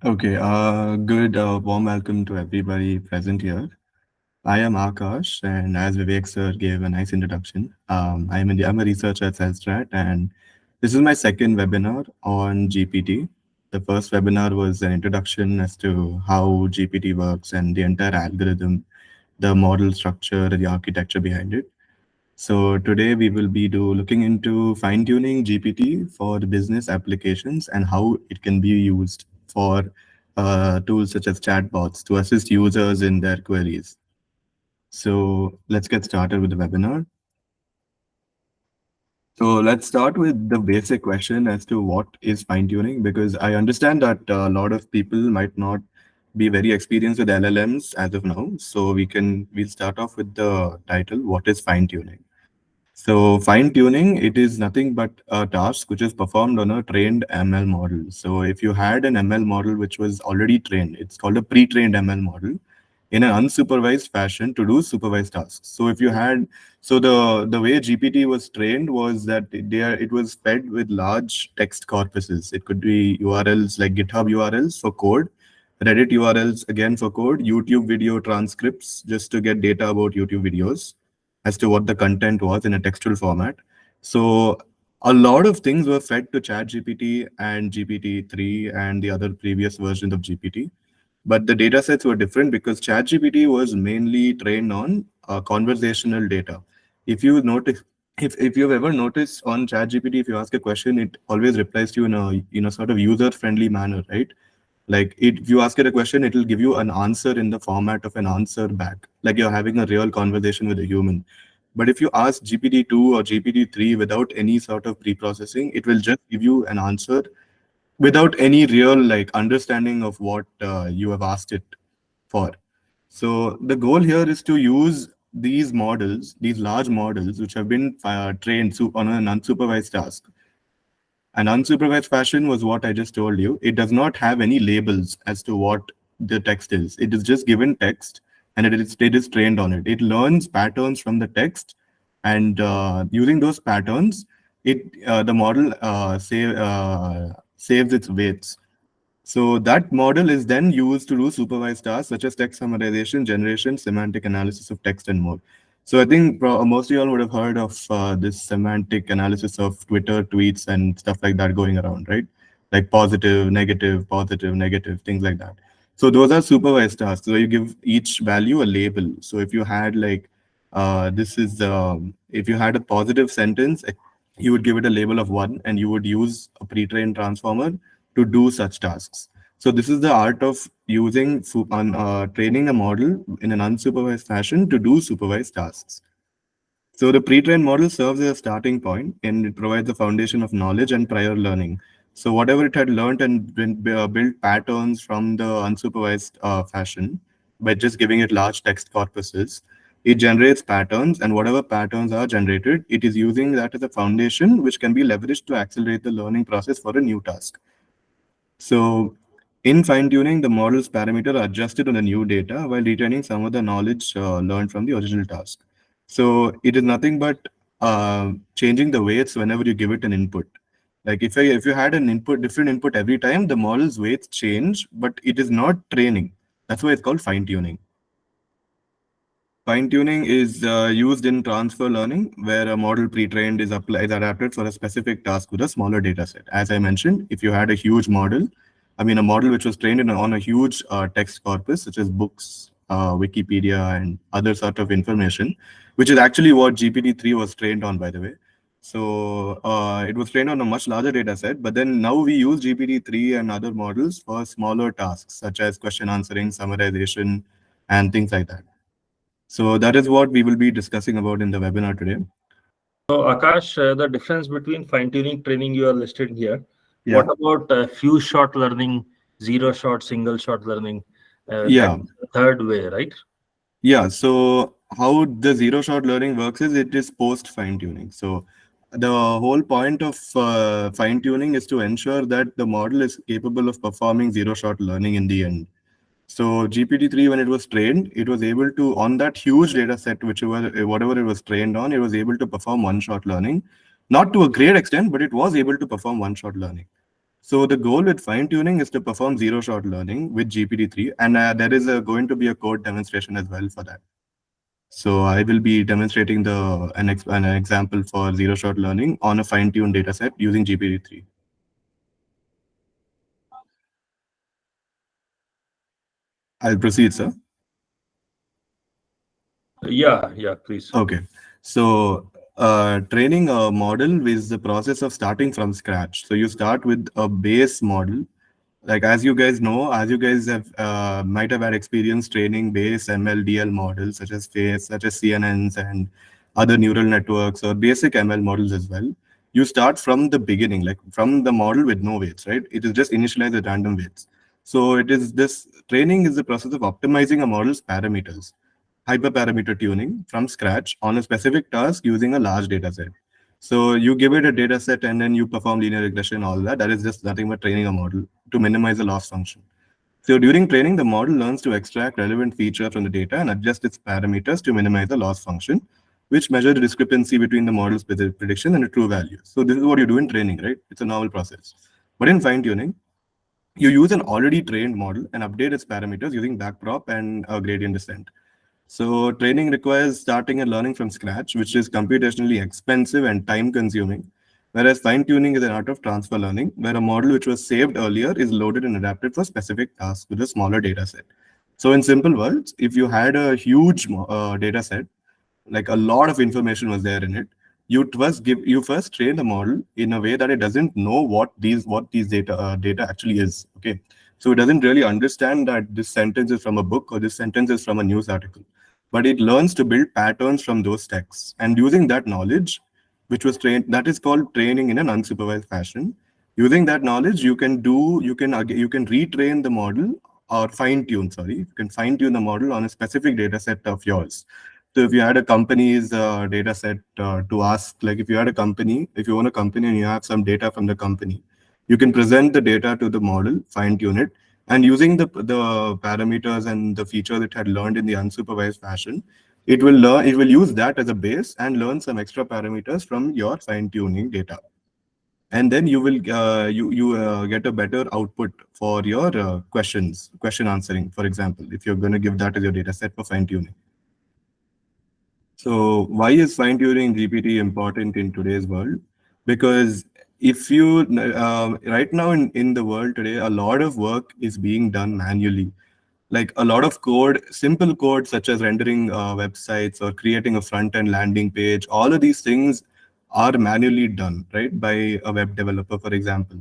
Okay, good warm welcome to everybody present here. I am Akash, and as Vivek sir gave a nice introduction, I'm a researcher at CellStrat, and this is my second webinar on GPT. The first webinar was an introduction as to how GPT works and the entire algorithm, the model structure, the architecture behind it. So today we will be looking into fine-tuning GPT for business applications and how it can be used for tools such as chatbots to assist users in their queries. So let's get started with the webinar. So let's start with the basic question as to what is fine-tuning, because I understand that a lot of people might not be very experienced with LLMs as of now. So we'll start off with the title, what is fine-tuning? So fine tuning, it is nothing but a task which is performed on a trained ML model. So if you had an ML model which was already trained, it's called a pre-trained ML model in an unsupervised fashion to do supervised tasks. So if you had, so the way GPT was trained was that it was fed with large text corpuses. It could be URLs like GitHub URLs for code, Reddit URLs again for code, YouTube video transcripts just to get data about YouTube videos as to what the content was in a textual format. So a lot of things were fed to ChatGPT and GPT-3 and the other previous versions of GPT. But the data sets were different because ChatGPT was mainly trained on conversational data. If you notice, if you've ever noticed on ChatGPT, if you ask a question, it always replies to you in a sort of user-friendly manner, right? Like if you ask it a question, it will give you an answer in the format of an answer back, like you're having a real conversation with a human. But if you ask GPT-2 or GPT-3 without any sort of pre-processing, it will just give you an answer without any real like understanding of what you have asked it for. So the goal here is to use these models, these large models, which have been trained on an unsupervised task. An unsupervised fashion was what I just told you. It does not have any labels as to what the text is. It is just given text and it is trained on it. It learns patterns from the text, and using those patterns, the model saves its weights. So that model is then used to do supervised tasks such as text summarization, generation, semantic analysis of text, and more. So I think most of you all would have heard of this semantic analysis of Twitter tweets and stuff like that going around, right? Like positive, negative, things like that. So those are supervised tasks. So you give each value a label. So if you had like if you had a positive sentence, you would give it a label of 1, and you would use a pre-trained transformer to do such tasks. So this is the art of training a model in an unsupervised fashion to do supervised tasks. So the pre-trained model serves as a starting point, and it provides the foundation of knowledge and prior learning. So whatever it had learned and built patterns from the unsupervised fashion by just giving it large text corpuses, it generates patterns, and whatever patterns are generated, it is using that as a foundation which can be leveraged to accelerate the learning process for a new task. So in fine-tuning, the model's parameter are adjusted on the new data while retaining some of the knowledge learned from the original task. So it is nothing but changing the weights whenever you give it an input. Like if you had an input, different input every time, the model's weights change, but it is not training. That's why it's called fine-tuning. Fine-tuning is used in transfer learning, where a model pre-trained is adapted for a specific task with a smaller data set. As I mentioned, if you had a huge model, I mean a model which was trained on a huge text corpus, such as books, Wikipedia, and other sort of information, which is actually what GPT-3 was trained on, by the way. So it was trained on a much larger data set, but then now we use GPT-3 and other models for smaller tasks, such as question answering, summarization, and things like that. So that is what we will be discussing about in the webinar today. So, Akash, the difference between fine-tuning training you are listed here. Yeah. What about few shot learning, zero shot, single shot learning? That's Yeah. the third way, right? Yeah. So how the zero shot learning works is it is post fine tuning. So the whole point of fine tuning is to ensure that the model is capable of performing zero shot learning in the end. So GPT-3, when it was trained, it was able to, on that huge data set, whatever it was trained on, it was able to perform one-shot learning. Not to a great extent, but it was able to perform one-shot learning. So the goal with fine tuning is to perform zero shot learning with GPT-3, and there is going to be a code demonstration as well for that. So I will be demonstrating an example for zero shot learning on a fine tuned dataset using GPT-3. I'll proceed, sir. Yeah, please. Okay. So, training a model is the process of starting from scratch. So, you start with a base model. Like, as you guys know, as you guys have might have had experience training base ML models such as CNNs and other neural networks or basic ML models as well. You start from the beginning, like from the model with no weights, right? It is just initialized at random weights. So, it is this training is the process of optimizing a model's parameters, hyperparameter tuning from scratch on a specific task using a large data set. So you give it a data set and then you perform linear regression, all that. That is just nothing but training a model to minimize the loss function. So during training, the model learns to extract relevant feature from the data and adjust its parameters to minimize the loss function, which measure the discrepancy between the model's prediction and the true value. So this is what you do in training, right? It's a normal process. But in fine tuning, you use an already trained model and update its parameters using backprop and gradient descent. So training requires starting and learning from scratch, which is computationally expensive and time consuming. Whereas fine tuning is an art of transfer learning, where a model which was saved earlier is loaded and adapted for specific tasks with a smaller data set. So in simple words, if you had a huge data set, like a lot of information was there in it, you first train the model in a way that it doesn't know what these data actually is. Okay, so it doesn't really understand that this sentence is from a book or this sentence is from a news article, but it learns to build patterns from those texts, and using that knowledge, which was trained, that is called training in an unsupervised fashion. Using that knowledge, you can retrain the model or fine tune. Sorry, you can fine tune the model on a specific data set of yours. So if you had a company's data set to ask, like if you had a company, if you own a company and you have some data from the company, you can present the data to the model, fine tune it, and using the parameters and the features it had learned in the unsupervised fashion, it will use that as a base and learn some extra parameters from your fine tuning data, and then you will get a better output for your question answering, for example, if you're going to give that as your data set for fine tuning. So why is fine tuning GPT important in today's world? Because if you right now in the world today, a lot of work is being done manually. Like a lot of code, simple code such as rendering websites or creating a front end landing page, all of these things are manually done, right, by a web developer, for example.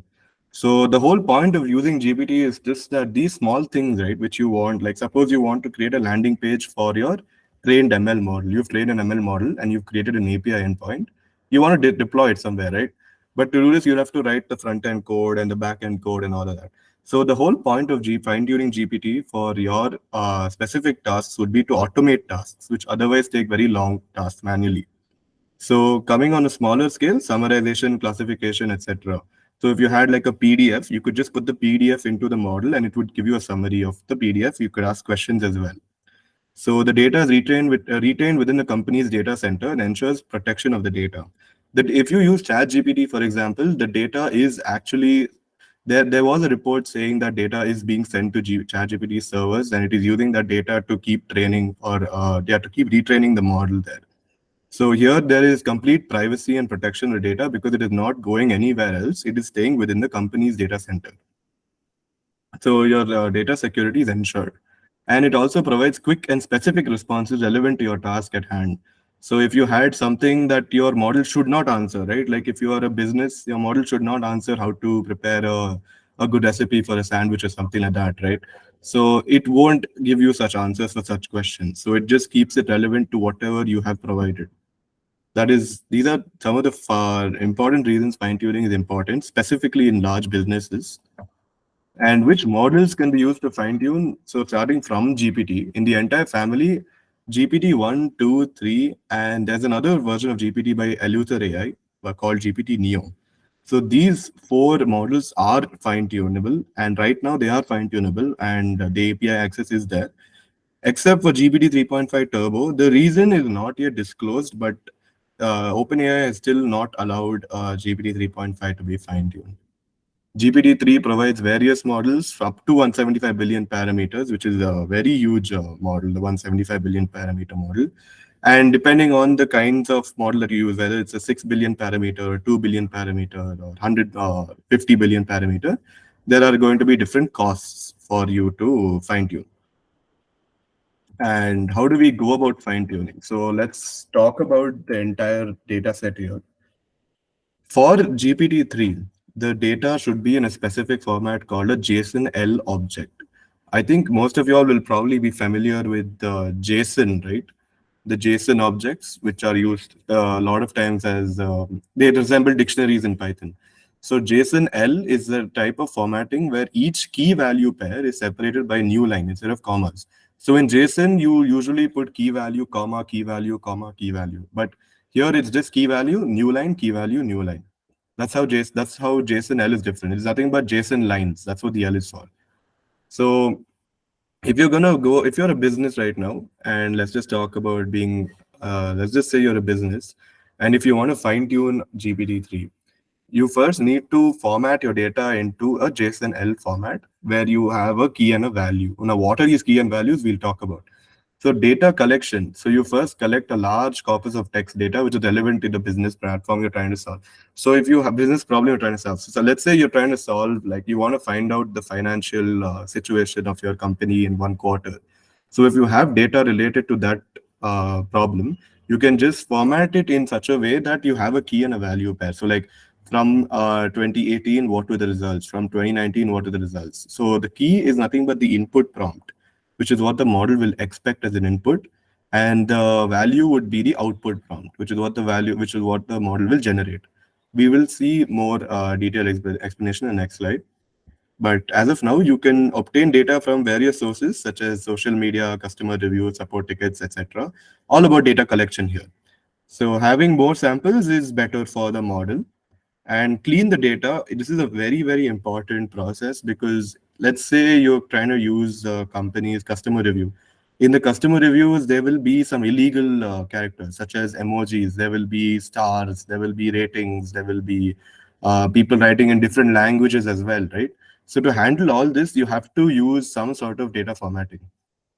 So the whole point of using GPT is just that these small things, right, which you want, like suppose you want to create a landing page for your trained ML model. You've trained an ML model and you've created an API endpoint. You want to deploy it somewhere, right? But to do this, you have to write the front end code and the back end code and all of that. So the whole point of fine tuning GPT for your specific tasks would be to automate tasks, which otherwise take very long tasks manually. So coming on a smaller scale, summarization, classification, etc. So if you had like a PDF, you could just put the PDF into the model and it would give you a summary of the PDF. You could ask questions as well. So the data is retained within the company's data center and ensures protection of the data. That if you use ChatGPT, for example, the data is actually there. There was a report saying that data is being sent to ChatGPT servers, and it is using that data to keep training or to keep retraining the model there. So here there is complete privacy and protection of data because it is not going anywhere else. It is staying within the company's data center. So your data security is ensured. And it also provides quick and specific responses relevant to your task at hand. So if you had something that your model should not answer, right? Like if you are a business, your model should not answer how to prepare a good recipe for a sandwich or something like that, right? So it won't give you such answers for such questions. So it just keeps it relevant to whatever you have provided. These are some of the important reasons fine tuning is important, specifically in large businesses. And which models can be used to fine tune? So starting from GPT, in the entire family, GPT 1, 2, 3, and there's another version of GPT by Eleuther AI called GPT Neo. So these four models are fine tunable, and right now they are fine tunable, and the API access is there. Except for GPT 3.5 Turbo, the reason is not yet disclosed, but OpenAI has still not allowed GPT 3.5 to be fine tuned. GPT-3 provides various models up to 175 billion parameters, which is a very huge model, the 175 billion parameter model. And depending on the kinds of model that you use, whether it's a 6 billion parameter, 2 billion parameter, or 150 billion parameter, there are going to be different costs for you to fine tune. And how do we go about fine tuning? So let's talk about the entire data set here. For GPT-3, the data should be in a specific format called a JSON-L object. I think most of you all will probably be familiar with JSON, right? The JSON objects, which are used a lot of times as they resemble dictionaries in Python. So JSON-L is a type of formatting where each key value pair is separated by a new line instead of commas. So in JSON, you usually put key value, comma, key value, comma, key value. But here it's just key value, new line, key value, new line. That's how JSON L is different. It's nothing but JSON lines. That's what the L is for. So if you're a business right now, and let's just talk about being, let's just say you're a business, and if you want to fine tune GPT-3, you first need to format your data into a JSON L format where you have a key and a value. Now, what are these key and values? We'll talk about. So data collection. So you first collect a large corpus of text data which is relevant to the business platform you're trying to solve. So if you have business problem you're trying to solve. So let's say you're trying to solve, like you want to find out the financial situation of your company in one quarter. So if you have data related to that problem, you can just format it in such a way that you have a key and a value pair. So like from 2018, what were the results? From 2019, what are the results? So the key is nothing but the input prompt, which is what the model will expect as an input, and the value would be the output prompt, which is what the model will generate. We will see more detailed explanation in the next slide. But as of now, you can obtain data from various sources such as social media, customer reviews, support tickets, etc. All about data collection here. So having more samples is better for the model. And clean the data. This is a very, very important process because let's say you're trying to use the company's customer review. In the customer reviews, there will be some illegal characters such as emojis, there will be stars, there will be ratings, there will be people writing in different languages as well, right? So to handle all this, you have to use some sort of data formatting.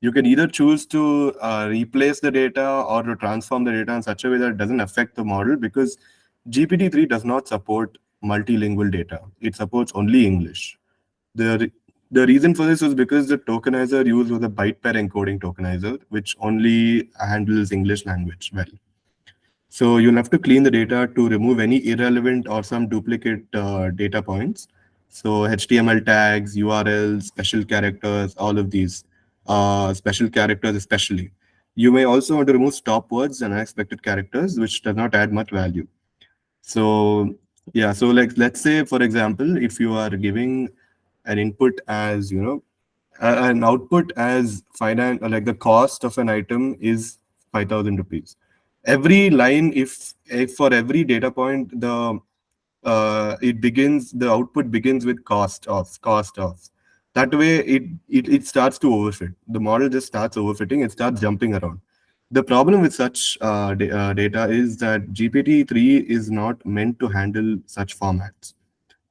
You can either choose to replace the data or to transform the data in such a way that it doesn't affect the model, because GPT-3 does not support multilingual data. It supports only English. The, re- the reason for this was because the tokenizer used was a byte pair encoding tokenizer, which only handles English language well. So you'll have to clean the data to remove any irrelevant or some duplicate data points. So HTML tags, URLs, special characters, all of these special characters especially. You may also want to remove stop words and unexpected characters, which does not add much value. So yeah, so like let's say for example, if you are giving an input as an output as finance, like the cost of an item is 5,000 rupees. Every line, if for every data point the output begins with cost of. That way it starts to overfit. The model just starts overfitting. It starts jumping around. The problem with such data is that GPT-3 is not meant to handle such formats.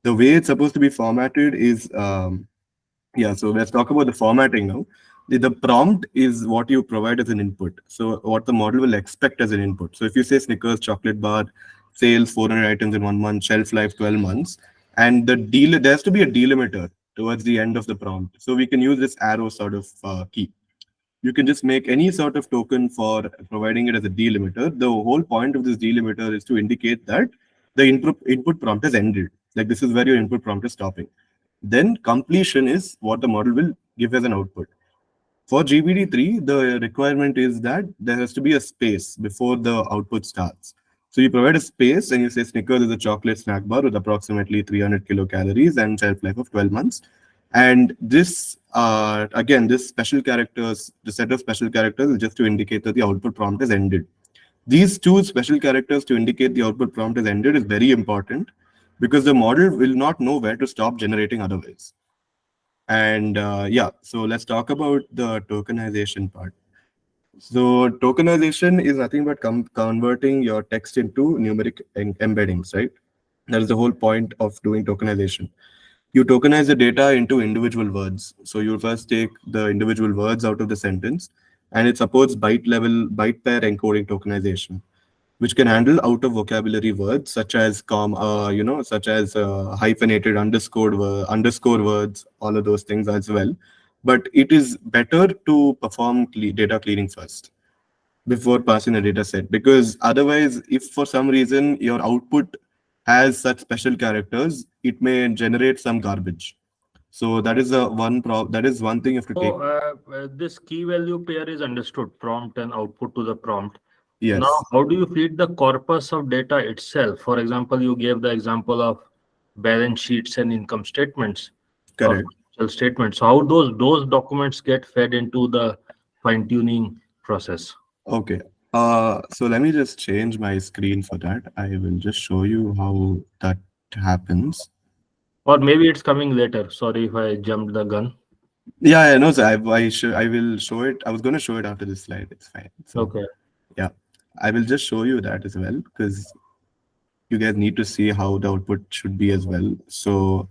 The way it's supposed to be formatted is yeah, so let's talk about the formatting now. The prompt is what you provide as an input. So what the model will expect as an input. So if you say Snickers chocolate bar, sales 400 items in 1 month, shelf life 12 months, and there has to be a delimiter towards the end of the prompt. So we can use this arrow sort of key. You can just make any sort of token for providing it as a delimiter. The whole point of this delimiter is to indicate that the input prompt has ended. Like this is where your input prompt is stopping. Then completion is what the model will give as an output. For GPT-3, the requirement is that there has to be a space before the output starts. So you provide a space and you say Snickers is a chocolate snack bar with approximately 300 kilocalories and shelf life of 12 months. And this, again, the set of special characters is just to indicate that the output prompt is ended. These two special characters to indicate the output prompt is ended is very important because the model will not know where to stop generating otherwise. And yeah, so let's talk about the tokenization part. So tokenization is nothing but converting your text into numeric embeddings, right? That is the whole point of doing tokenization. You tokenize the data into individual words. So you first take the individual words out of the sentence, and it supports byte pair encoding tokenization, which can handle out of vocabulary words such as such as hyphenated underscore words, all of those things as well. But it is better to perform data cleaning first before passing a data set, because otherwise, if for some reason your output has such special characters, it may generate some garbage. So that is one thing you have to take. So this key value pair is understood, prompt and output to the prompt. Now, Yes, how do you feed the corpus of data itself? For example, you gave the example of balance sheets and income statements or correct. financial statements. So how those documents get fed into the fine tuning process? Okay. So let me just change my screen for that. I will just show you how that happens. Or maybe it's coming later. Sorry if I jumped the gun. Yeah, yeah, no, so I will show it. I was going to show it after this slide. It's fine. So Okay. yeah, I will just show you that as well, because you guys need to see how the output should be as well. So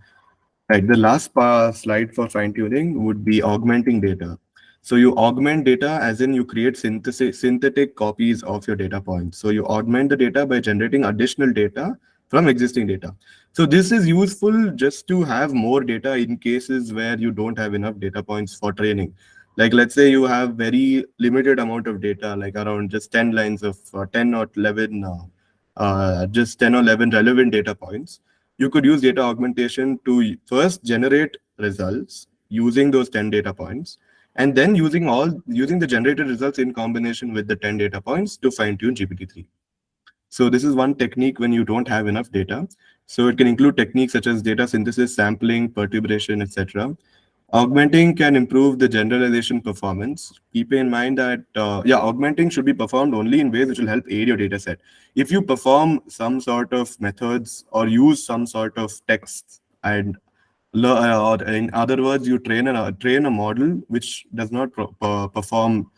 right, the last slide for fine tuning would be augmenting data. So you augment data as in you create synthetic copies of your data points. So you augment the data by generating additional data from existing data. So this is useful just to have more data in cases where you don't have enough data points for training. Like let's say you have very limited amount of data, like around just 10 lines of 10 or 11, just 10 or 11 relevant data points. You could use data augmentation to first generate results using those 10 data points, and then using the generated results in combination with the 10 data points to fine tune GPT-3. So this is one technique when you don't have enough data. So it can include techniques such as data synthesis, sampling, perturbation, etc. Augmenting can improve the generalization performance. Keep in mind that augmenting should be performed only in ways which will help aid your data set. If you perform some sort of methods or use some sort of text and or in other words, you train a model which does not perform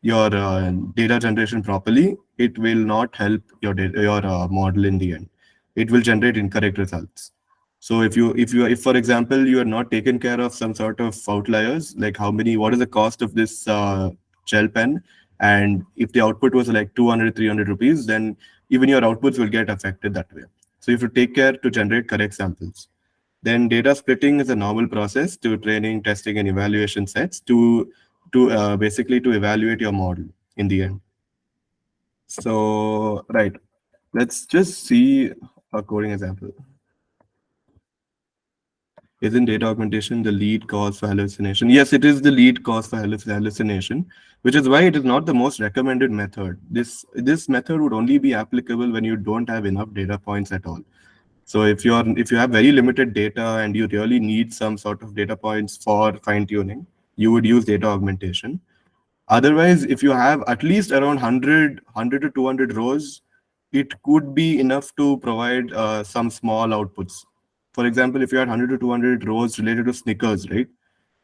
your data generation properly, it will not help your model in the end. It will generate incorrect results. So if for example you are not taken care of some sort of outliers, like what is the cost of this gel pen, and if the output was like 200 300 rupees, then even your outputs will get affected that way. So if you take care to generate correct samples. Then data splitting is a normal process to training, testing, and evaluation sets to basically to evaluate your model in the end. So right, let's just see a coding example. Isn't data augmentation the lead cause for hallucination? Yes, it is the lead cause for hallucination, which is why it is not the most recommended method. This method would only be applicable when you don't have enough data points at all. So if you have very limited data and you really need some sort of data points for fine tuning, you would use data augmentation. Otherwise, if you have at least around 100 to 200 rows, it could be enough to provide some small outputs. For example, if you had 100 to 200 rows related to Snickers, right?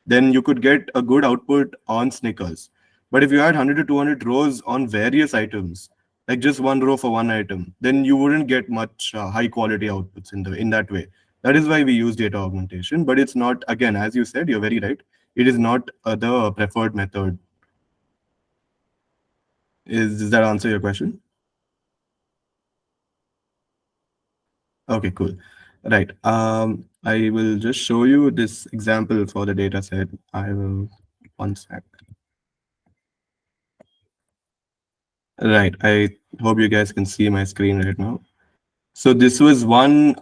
Then you could get a good output on Snickers. But if you had 100 to 200 rows on various items, like just one row for one item, then you wouldn't get much high quality outputs in that way. That is why we use data augmentation. But it's not, again, as you said, you're very right. It is not the preferred method. Does that answer your question? Okay, cool. Right. I will just show you this example for the data set. I will, one sec. Right. I hope you guys can see my screen right now. So this was one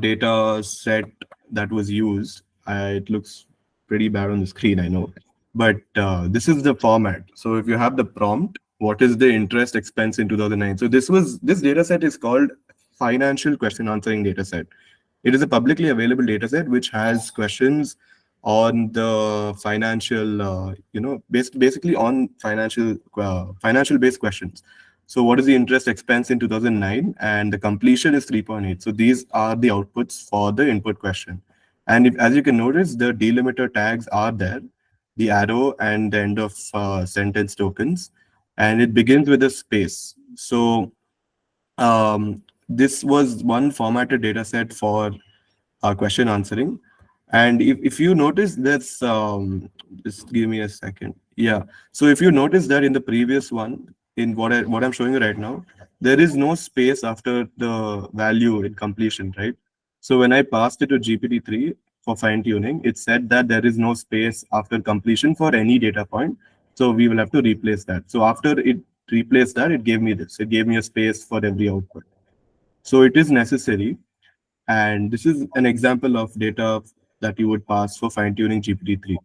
data set that was used. It looks pretty bad on the screen, I know. But this is the format. So if you have the prompt, what is the interest expense in 2009? So this data set is called financial question answering data set. It is a publicly available data set which has questions on the financial, basically on financial based questions. So what is the interest expense in 2009? And the completion is 3.8. So these are the outputs for the input question. And as you can notice, the delimiter tags are there, the arrow and the end of sentence tokens, and it begins with a space. So this was one formatted data set for question answering. And if you notice that's just give me a second. Yeah. So if you notice that in the previous one, in what I'm showing you right now, there is no space after the value in completion, right? So when I passed it to GPT-3 for fine tuning, it said that there is no space after completion for any data point. So we will have to replace that. So after it replaced that, it gave me this. It gave me a space for every output. So it is necessary, and this is an example of data that you would pass for fine-tuning GPT-3.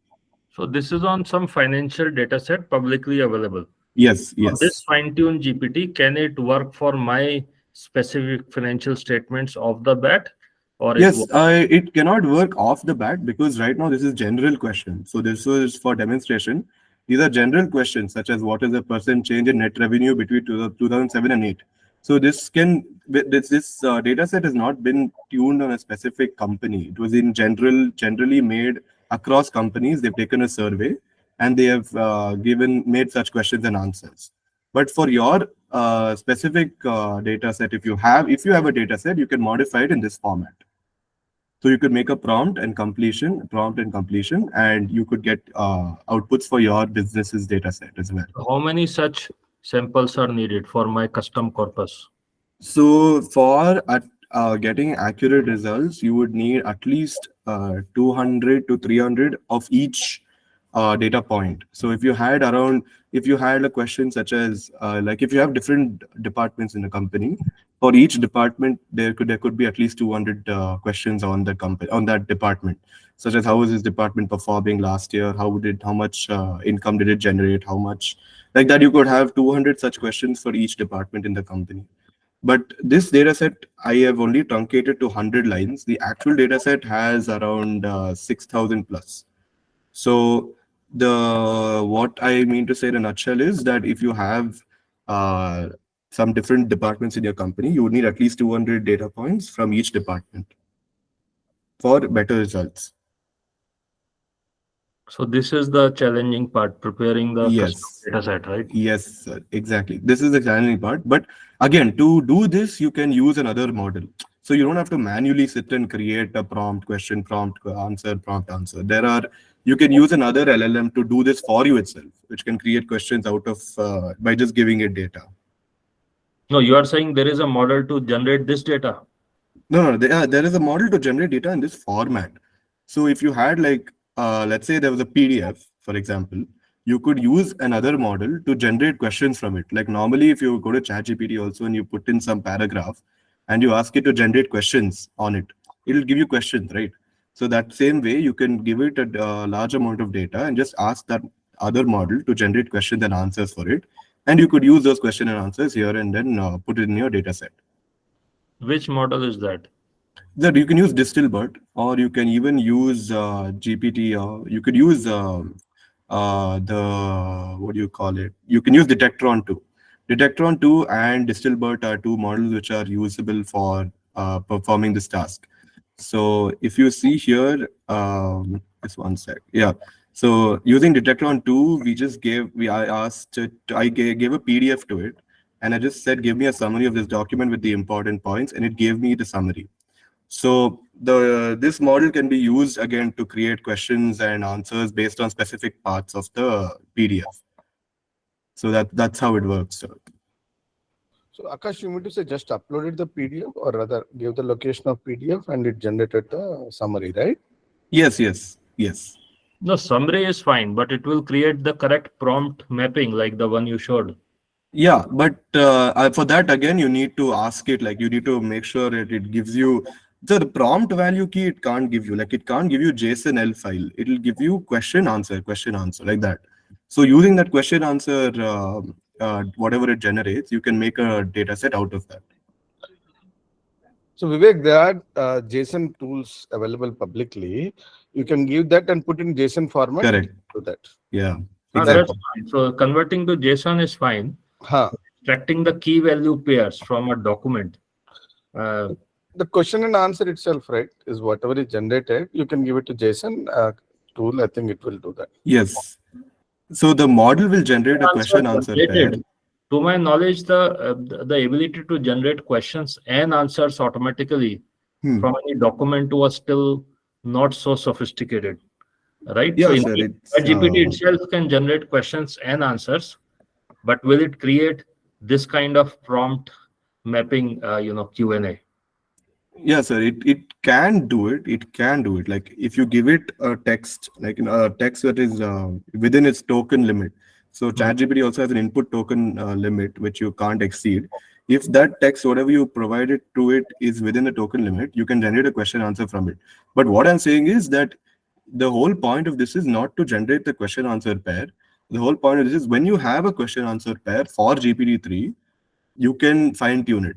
So this is on some financial data set publicly available. Yes, So this yes. fine-tune GPT, can it work for my specific financial statements off the bat, or it Yes, won't? it cannot work off the bat because right now this is general question. So this was for demonstration. These are general questions such as what is the percent change in net revenue between 2007 and 8. So this data set has not been tuned on a specific company. It was in generally made across companies. They've taken a survey and they have given made such questions and answers. But for your specific data set, if you have a data set, you can modify it in this format. So you could make a prompt and completion, and you could get outputs for your business's data set as well. How many such samples are needed for my custom corpus? So for getting accurate results, you would need at least 200 to 300 of each data point. So if you had a question such as like if you have different departments in a company, for each department there could be at least 200 questions on the company on that department, such as how is this department performing last year, how much income did it generate, how much, like that. You could have 200 such questions for each department in the company. But this data set, I have only truncated to 100 lines. The actual data set has around 6,000 plus. So the what I mean to say in a nutshell is that if you have uh, some different departments in your company, you would need at least 200 data points from each department for better results. So this is the challenging part, preparing the custom Yes. data set, right? Yes, sir, exactly. This is the challenging part. But again, to do this, you can use another model. So you don't have to manually sit and create a prompt, question, prompt, answer, prompt, answer. You can use another LLM to do this for you itself, which can create questions out of by just giving it data. No, you are saying there is a model to generate this data. No, there is a model to generate data in this format. So if you had like, let's say there was a PDF, for example, you could use another model to generate questions from it. Like normally, if you go to ChatGPT also and you put in some paragraph and you ask it to generate questions on it, it'll give you questions, right? So that same way, you can give it a large amount of data and just ask that other model to generate questions and answers for it. And you could use those question and answers here and then put it in your data set. Which model is that? That you can use Distilbert, or you can even use GPT, or you could use the what do you call it? You can use Detectron 2. Detectron 2 and Distilbert are two models which are usable for performing this task. So if you see here, just one sec. Yeah. So using Detectron 2, I asked it, gave a PDF to it, and I just said, give me a summary of this document with the important points, and it gave me the summary. So this model can be used again to create questions and answers based on specific parts of the PDF. So that's how it works. So, So Akash, you mean to say just uploaded the PDF, or rather give the location of PDF and it generated the summary, right? yes, yes, yes. No, summary is fine, but it will create the correct prompt mapping like the one you showed. Yeah, but for that again, you need to ask it. Like you need to make sure that it gives you the prompt value key. It can't give you, like it can't give you JSON file. It'll give you question answer like that. So using that question answer, whatever it generates, you can make a data set out of that. So Vivek, there are JSON tools available publicly. You can give that and put in JSON format. Correct. To that. Yeah, That's exactly. fine. So converting to JSON is fine. Huh. Extracting the key value pairs from a document. The question and answer itself, right, is whatever is generated. You can give it to JSON tool. I think it will do that. Yes. So the model will generate a question answer pair. To my knowledge, the ability to generate questions and answers automatically from any document was still not so sophisticated, right? So Yeah, in sir. GPT itself can generate questions and answers, but will it create this kind of prompt mapping, Q&A? Yeah, sir. It can do it. It can do it. Like if you give it a text, like a text that is within its token limit. So Mhm. ChatGPT also has an input token limit which you can't exceed. If that text, whatever you provided to it, is within the token limit, you can generate a question answer from it. But what I'm saying is that the whole point of this is not to generate the question answer pair. The whole point of this is when you have a question answer pair for GPT-3, you can fine tune it.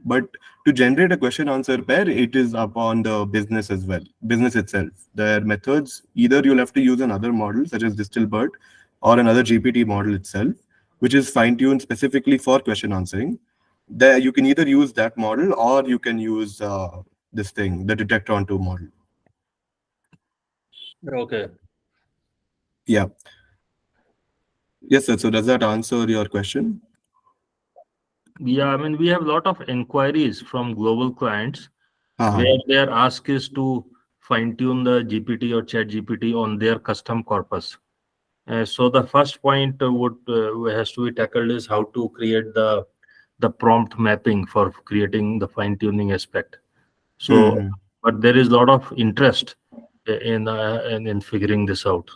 But to generate a question answer pair, it is upon the business as well, business itself. Their methods, either you'll have to use another model such as Distilbert or another GPT model itself, which is fine tuned specifically for question answering. There you can either use that model or you can use this thing, the detector on two model. Okay. Yeah. Yes, sir. So does that answer your question? Yeah, I mean, we have a lot of inquiries from global clients Uh-huh. where their ask is to fine tune the GPT or Chat GPT on their custom corpus. So the first point would has to be tackled is how to create the prompt mapping for creating the fine tuning aspect. So, Hmm. but there is a lot of interest in figuring this out.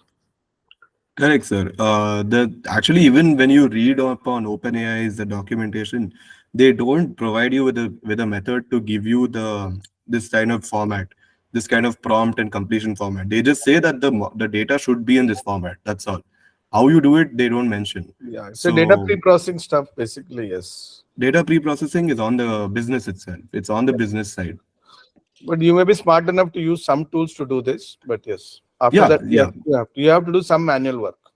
Correct, sir. The actually even when you read up on OpenAI's the documentation, they don't provide you with a method to give you this kind of format, this kind of prompt and completion format. They just say that the data should be in this format. That's all. How you do it, they don't mention. Yeah, it's a data So pre-processing stuff, basically. Yes, data pre-processing is on the business itself. It's on the business side. but you may be smart enough to use some tools to do this. But yes, after Yeah, that, yeah. you have to do some manual work.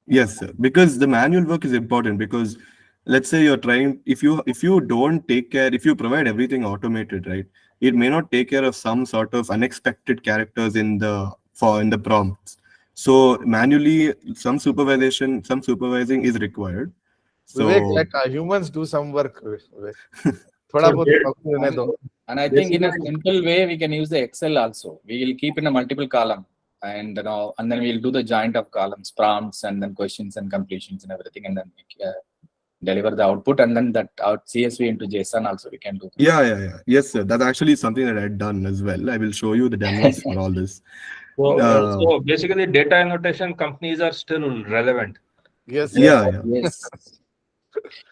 Yes, sir. Because the manual work is important because let's say you're trying if you don't take care, if you provide everything automated, right? It may not take care of some sort of unexpected characters in the prompts. So manually some supervising is required. Vivek, So let humans do some work. Vivek. थोड़ा So बहुत there, work करने And, दो. and I think in a basically, simple way, we can use the Excel also. We will keep in a multiple column and and then we'll do the joint of columns, prompts, and then questions and completions and everything, and then deliver the output, and then that out CSV into JSON also we can do. yeah. Yes, sir. That's actually something that I've done as well. I will show you the demos for all this. Uh, so basically, data annotation companies are still relevant. Yes, They are, yes. yeah, yeah. Yes.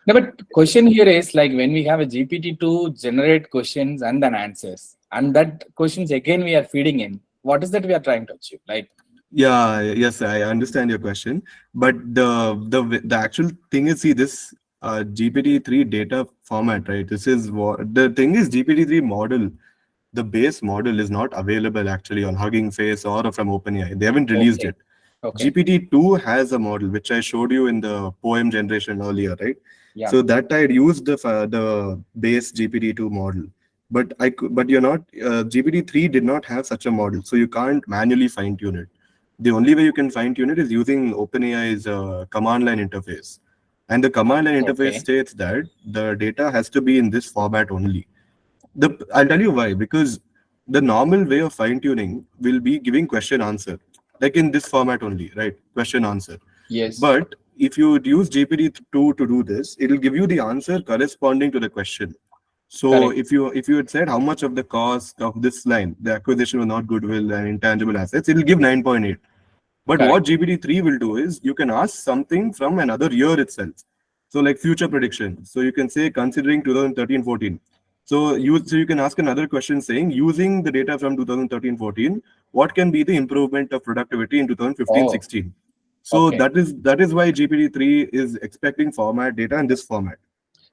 No, but question here is like when we have a GPT to generate questions and then answers, and that questions again we are feeding in. What is that we are trying to achieve? Like, Yeah, yes, I understand your question, but the actual thing is, see this GPT-3 data format, right? This is what the thing is. GPT-3 model, the base model is not available actually on Hugging Face or from OpenAI. They haven't released okay, it. okay, GPT-2 has a model which I showed you in the poem generation earlier, right? yeah, So that I had used the base GPT-2 model, but but you're not GPT-3 did not have such a model, so you can't manually fine tune it. The only way you can fine tune it is using OpenAI's command line interface, and the command line interface okay, states that the data has to be in this format only. I'll tell you why. Because the normal way of fine tuning will be giving question answer, like in this format only, right? Question answer. yes, But if you would use GPT-2 to do this, it will give you the answer corresponding to the question. So correct, if you had said how much of the cost of this line, the acquisition was not goodwill and intangible assets, it will give 9.8. But what correct, GPT-3 will do is you can ask something from another year itself. So like future prediction. So you can say considering 2013-14. So you can ask another question saying using the data from 2013-14, what can be the improvement of productivity in oh, 2015-16? So okay. that is why GPT-3 is expecting format data in this format.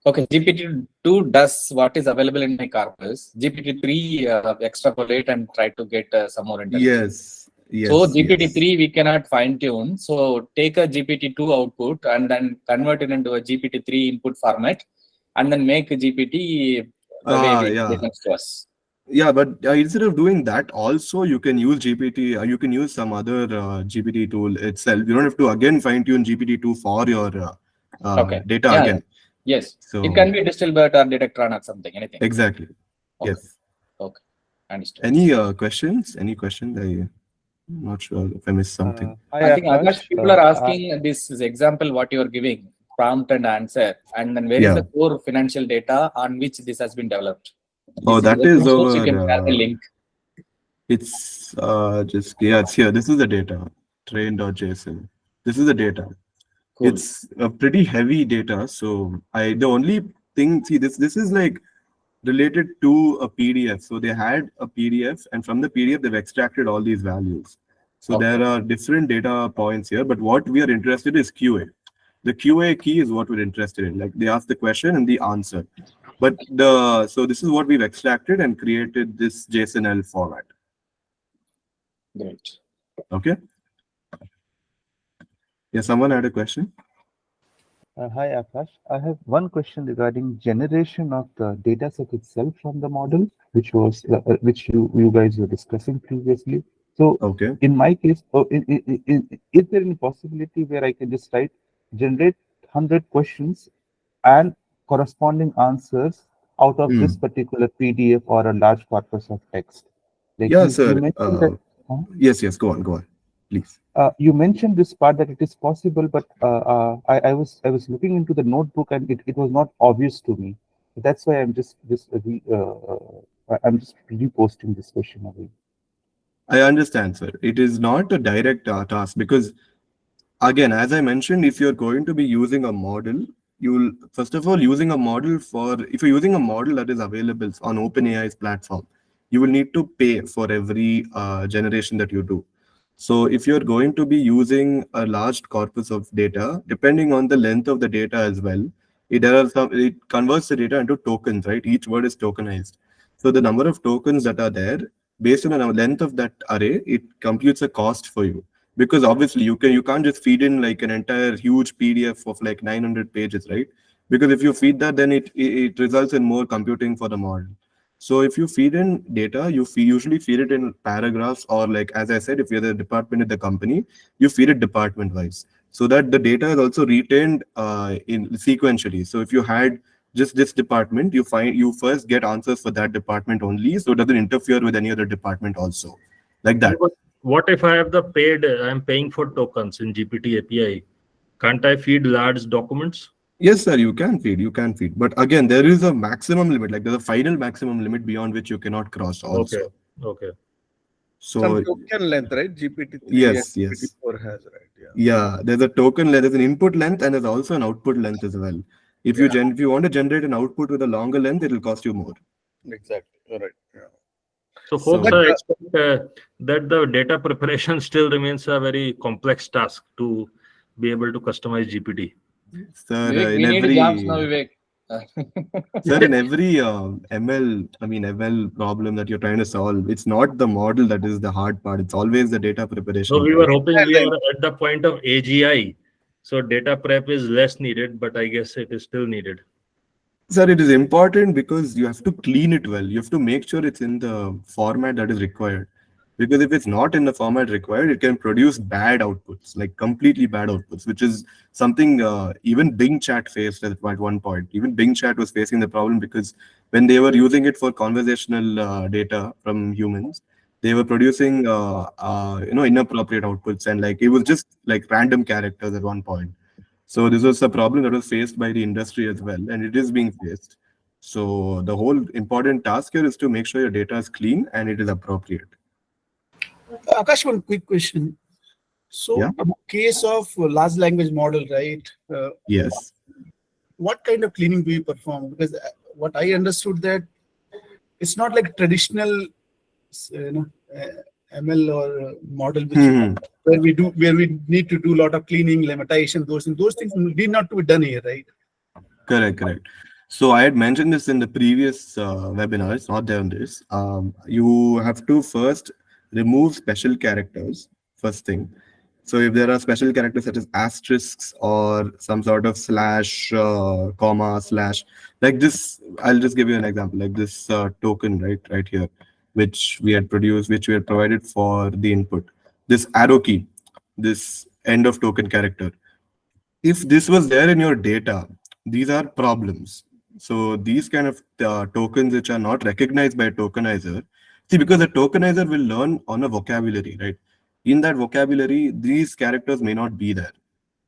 Okay, GPT-2 does what is available in my corpus. GPT-3 extrapolate and try to get some more intelligence. Yes, So yes, yes. GPT-3 we cannot fine tune. So take a GPT-2 output and then convert it into a GPT-3 input format, and then make a GPT the way we Yeah. presents to us. Yeah, but instead of doing that, also you can use GPT. You can use some other GPT tool itself. You don't have to again fine tune GPT-2 for your Okay. data Yeah. again. Yes. It So can be Distilbert or Detectron or something. Anything. exactly, Okay. yes. Okay. Understood. Any questions? Any questions? I'm not sure if I missed something. I think Akash, people are asking this is example what you are giving, prompt and answer, and then where is the core financial data on which this has been developed? Oh, that is over. You can share the link. It's it's here. This is the data, train.json. This is the data. Cool. It's a pretty heavy data. So the only thing, see, this is like related to a PDF. So they had a PDF, and from the PDF they've extracted all these values. So there are different data points here, but what we are interested in is QA. The QA key is what we're interested in. Like they ask the question and the answer. But so this is what we've extracted and created this JSON-L format. Great. Okay. Yeah, someone had a question. Hi Akash, I have one question regarding generation of the data set itself from the model, which was which you guys were discussing previously. So in my case, is there any possibility where I can just generate 100 questions and corresponding answers out of this particular PDF or a large corpus of text? Like sir. You mentioned that, yes, go on, please. You mentioned this part that it is possible, but I was looking into the notebook and it was not obvious to me. That's why I'm just reposting this question again. I understand, sir. It is not a direct task because, again, as I mentioned, if you're going to be using a model, you'll first of all if you're using a model that is available on OpenAI's platform, you will need to pay for every generation that you do. So if you're going to be using a large corpus of data, depending on the length of the data as well, it converts the data into tokens, right? Each word is tokenized. So the number of tokens that are there, based on the length of that array, it computes a cost for you. Because obviously you can't just feed in like an entire huge PDF of like 900 pages, right? Because if you feed that, then it results in more computing for the model. So if you feed in data, you usually feed it in paragraphs, or like, as I said, if you're the department in the company, you feed it department wise, so that the data is also retained in sequentially. So if you had just this department, you first get answers for that department only, so it doesn't interfere with any other department also, like that. What if I have I'm paying for tokens in GPT API? Can't I feed large documents? Yes, sir, you can feed. But again, there is a maximum limit, like there's a final maximum limit beyond which you cannot cross also. Okay. So some token length, right? GPT-3 yes. GPT-4 has, right? Yeah, there's a token length, there's an input length, and there's also an output length as well. If you want to generate an output with a longer length, it will cost you more. Exactly. All right. Yeah. So folks are expect that the data preparation still remains a very complex task to be able to customize GPT. Sir, Vivek, in we every need jobs now, Vivek. sir, in every ML problem that you're trying to solve, it's not the model that is the hard part. It's always the data preparation. So we were hoping we are at the point of AGI. So data prep is less needed, but I guess it is still needed. Sir, it is important because you have to clean it well. You have to make sure it's in the format that is required. Because if it's not in the format required, it can produce bad outputs, like completely bad outputs, which is something even Bing Chat faced at one point. Even Bing Chat was facing the problem because when they were using it for conversational data from humans, they were producing inappropriate outputs, and like it was just like random characters at one point. So this was a problem that was faced by the industry as well, and it is being faced. So the whole important task here is to make sure your data is clean and it is appropriate. Akash, one quick question. So in case of large language model, right? Yes. What kind of cleaning do you perform? Because what I understood that it's not like traditional, ML or model where we need to do a lot of cleaning, limitation, those things need not to be done here, right? Correct. So I had mentioned this in the previous webinar. It's not there on this. You have to first remove special characters, first thing. So if there are special characters such as asterisks or some sort of slash, comma, slash, like this, I'll just give you an example, like this token right here, which we had provided for the input. This arrow key, this end of token character. If this was there in your data, these are problems. So these kind of tokens which are not recognized by a tokenizer, See, because the tokenizer will learn on a vocabulary, right? In that vocabulary, these characters may not be there.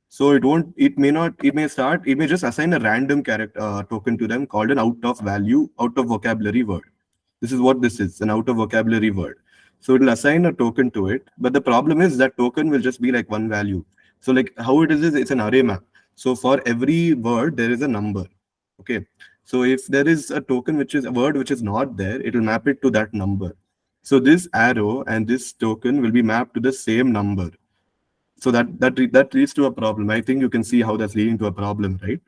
So it won't, it may not, it may start, it may just assign a random character token to them called an out of value, out of vocabulary word. This is what this is, an out of vocabulary word. So it'll assign a token to it. But the problem is that token will just be like one value. So like how it is it's an array map. So for every word, there is a number. Okay. So if there is a token, which is a word which is not there, it will map it to that number. So this arrow and this token will be mapped to the same number. So that leads to a problem. I think you can see how that's leading to a problem, right?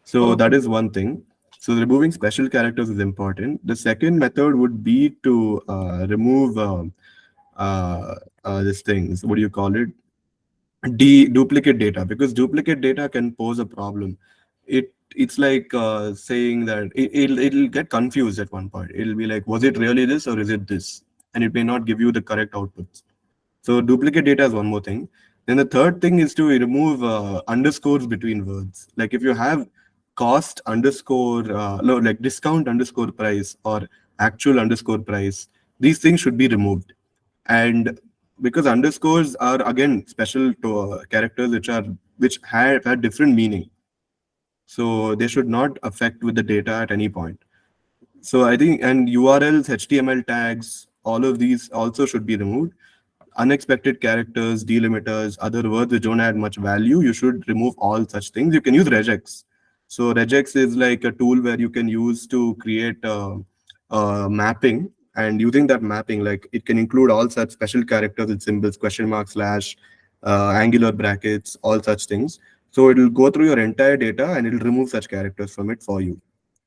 So that is one thing. So removing special characters is important. The second method would be to remove these things. What do you call it? Duplicate data, because duplicate data can pose a problem. It's like saying that it'll get confused at one point. It'll be like, was it really this or is it this? And it may not give you the correct outputs. So duplicate data is one more thing. Then the third thing is to remove underscores between words. Like if you have cost underscore, no, like discount underscore price or actual underscore price, these things should be removed. And because underscores are again special to characters which have had different meaning, so they should not affect with the data at any point. So I think, and URLs, HTML tags, all of these also should be removed. Unexpected characters, delimiters, other words which don't add much value, you should remove all such things. You can use regex. So regex is like a tool where you can use to create a mapping, and using that mapping, like it can include all such special characters with symbols, question mark, slash, angular brackets, all such things. So it will go through your entire data and it will remove such characters from it for you.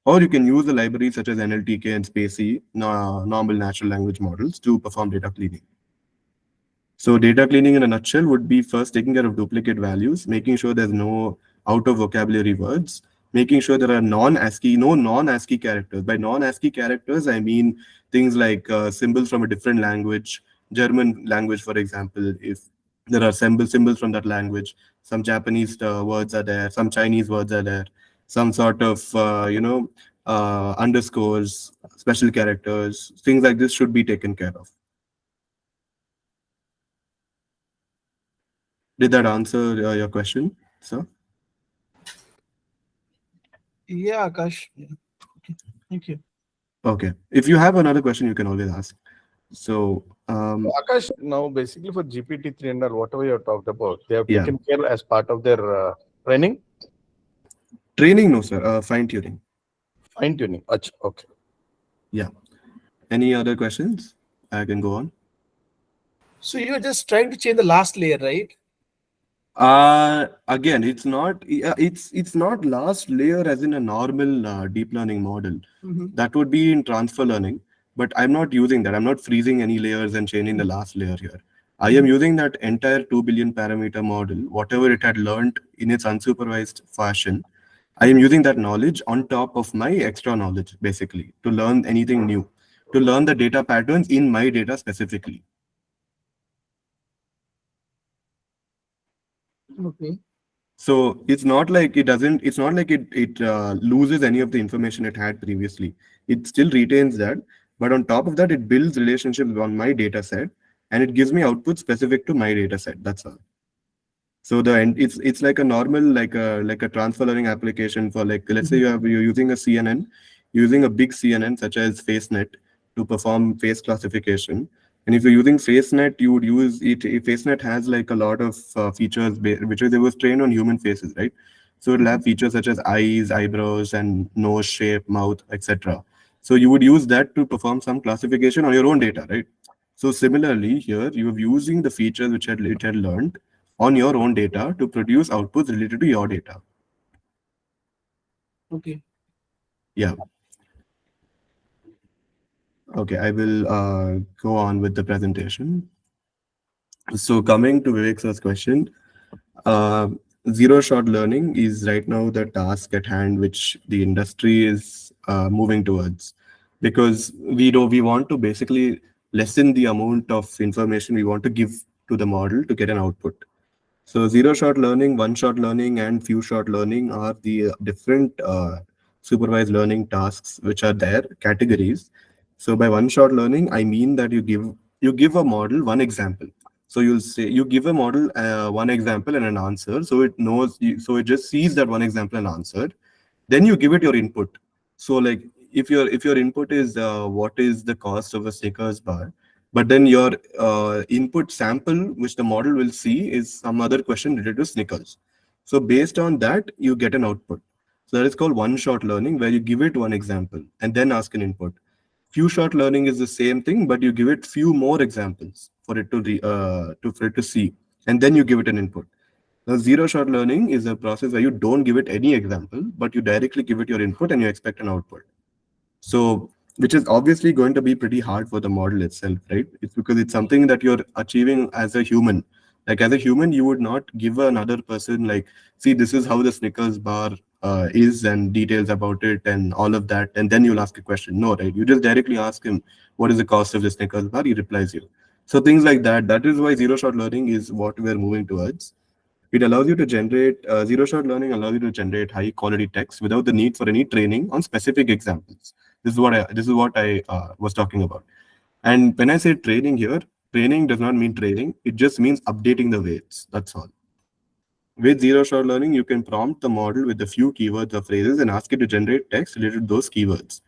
Or you can use the libraries such as NLTK and Spacey, normal natural language models, to perform data cleaning. So data cleaning in a nutshell would be first taking care of duplicate values, making sure there's no out of vocabulary words, making sure there are no non-ASCII characters. By non-ASCII characters, I mean things like symbols from a different language, German language, for example, if there are symbols from that language, some Japanese words are there, some Chinese words are there, some sort of, underscores, special characters, things like this should be taken care of. Did that answer your question, sir? Yeah, Akash. Yeah. Okay. Thank you. Okay. If you have another question, you can always ask. So, Akash, now basically for GPT-3 and all, whatever you have talked about, they have Yeah. taken care as part of their training? Training, no, sir. Fine tuning. Fine tuning. Achha, okay. Yeah. Any other questions? I can go on. So you're just trying to change the last layer, right? Again, it's not last layer as in a normal deep learning model. That would be in transfer learning, but I'm not using that. I'm not freezing any layers and changing the last layer here. I am using that entire 2 billion parameter model, whatever it had learned in its unsupervised fashion. I am using that knowledge on top of my extra knowledge, basically, to learn anything new, to learn the data patterns in my data specifically. Okay. So it's not like it loses any of the information it had previously. It still retains that, but on top of that, it builds relationships on my data set, and it gives me output specific to my data set. That's all. So it's like a normal, like a transfer learning application for, like, let's say you're using a CNN, using a big CNN such as FaceNet to perform face classification. And if you're using FaceNet, you would use it. FaceNet has like a lot of features which it was trained on human faces, right? So it'll have features such as eyes, eyebrows, and nose shape, mouth, etc. So you would use that to perform some classification on your own data, right? So similarly, here you're using the features which it had learned on your own data to produce outputs related to your data. Okay. Yeah. Okay, I will go on with the presentation. So coming to Vivek's question, zero-shot learning is right now the task at hand which the industry is moving towards, because we want to basically lessen the amount of information we want to give to the model to get an output. So zero-shot learning, one-shot learning, and few-shot learning are the different supervised learning tasks which are there, categories. So by one-shot learning, I mean that you give a model one example. So you'll say you give a model one example and an answer, so it knows. So it just sees that one example and answer. Then you give it your input. So like if your input is what is the cost of a Snickers bar, but then your input sample which the model will see is some other question related to Snickers. So based on that, you get an output. So that is called one-shot learning, where you give it one example and then ask an input. Few shot learning is the same thing, but you give it few more examples for it to see, and then you give it an input. Now, zero shot learning is a process where you don't give it any example, but you directly give it your input and you expect an output. So, which is obviously going to be pretty hard for the model itself, right? It's because it's something that you're achieving as a human. Like as a human, you would not give another person like, see, this is how the Snickers bar is and details about it and all of that, and then you'll ask a question. No, right? You just directly ask him, what is the cost of the Snickers bar? He replies you. So things like that. That is why zero shot learning is what we're moving towards. It allows you to generate zero-shot learning allows you to generate high-quality text without the need for any training on specific examples. This is what I was talking about. And when I say training here, training does not mean training. It just means updating the weights. That's all. With zero-shot learning, you can prompt the model with a few keywords or phrases and ask it to generate text related to those keywords.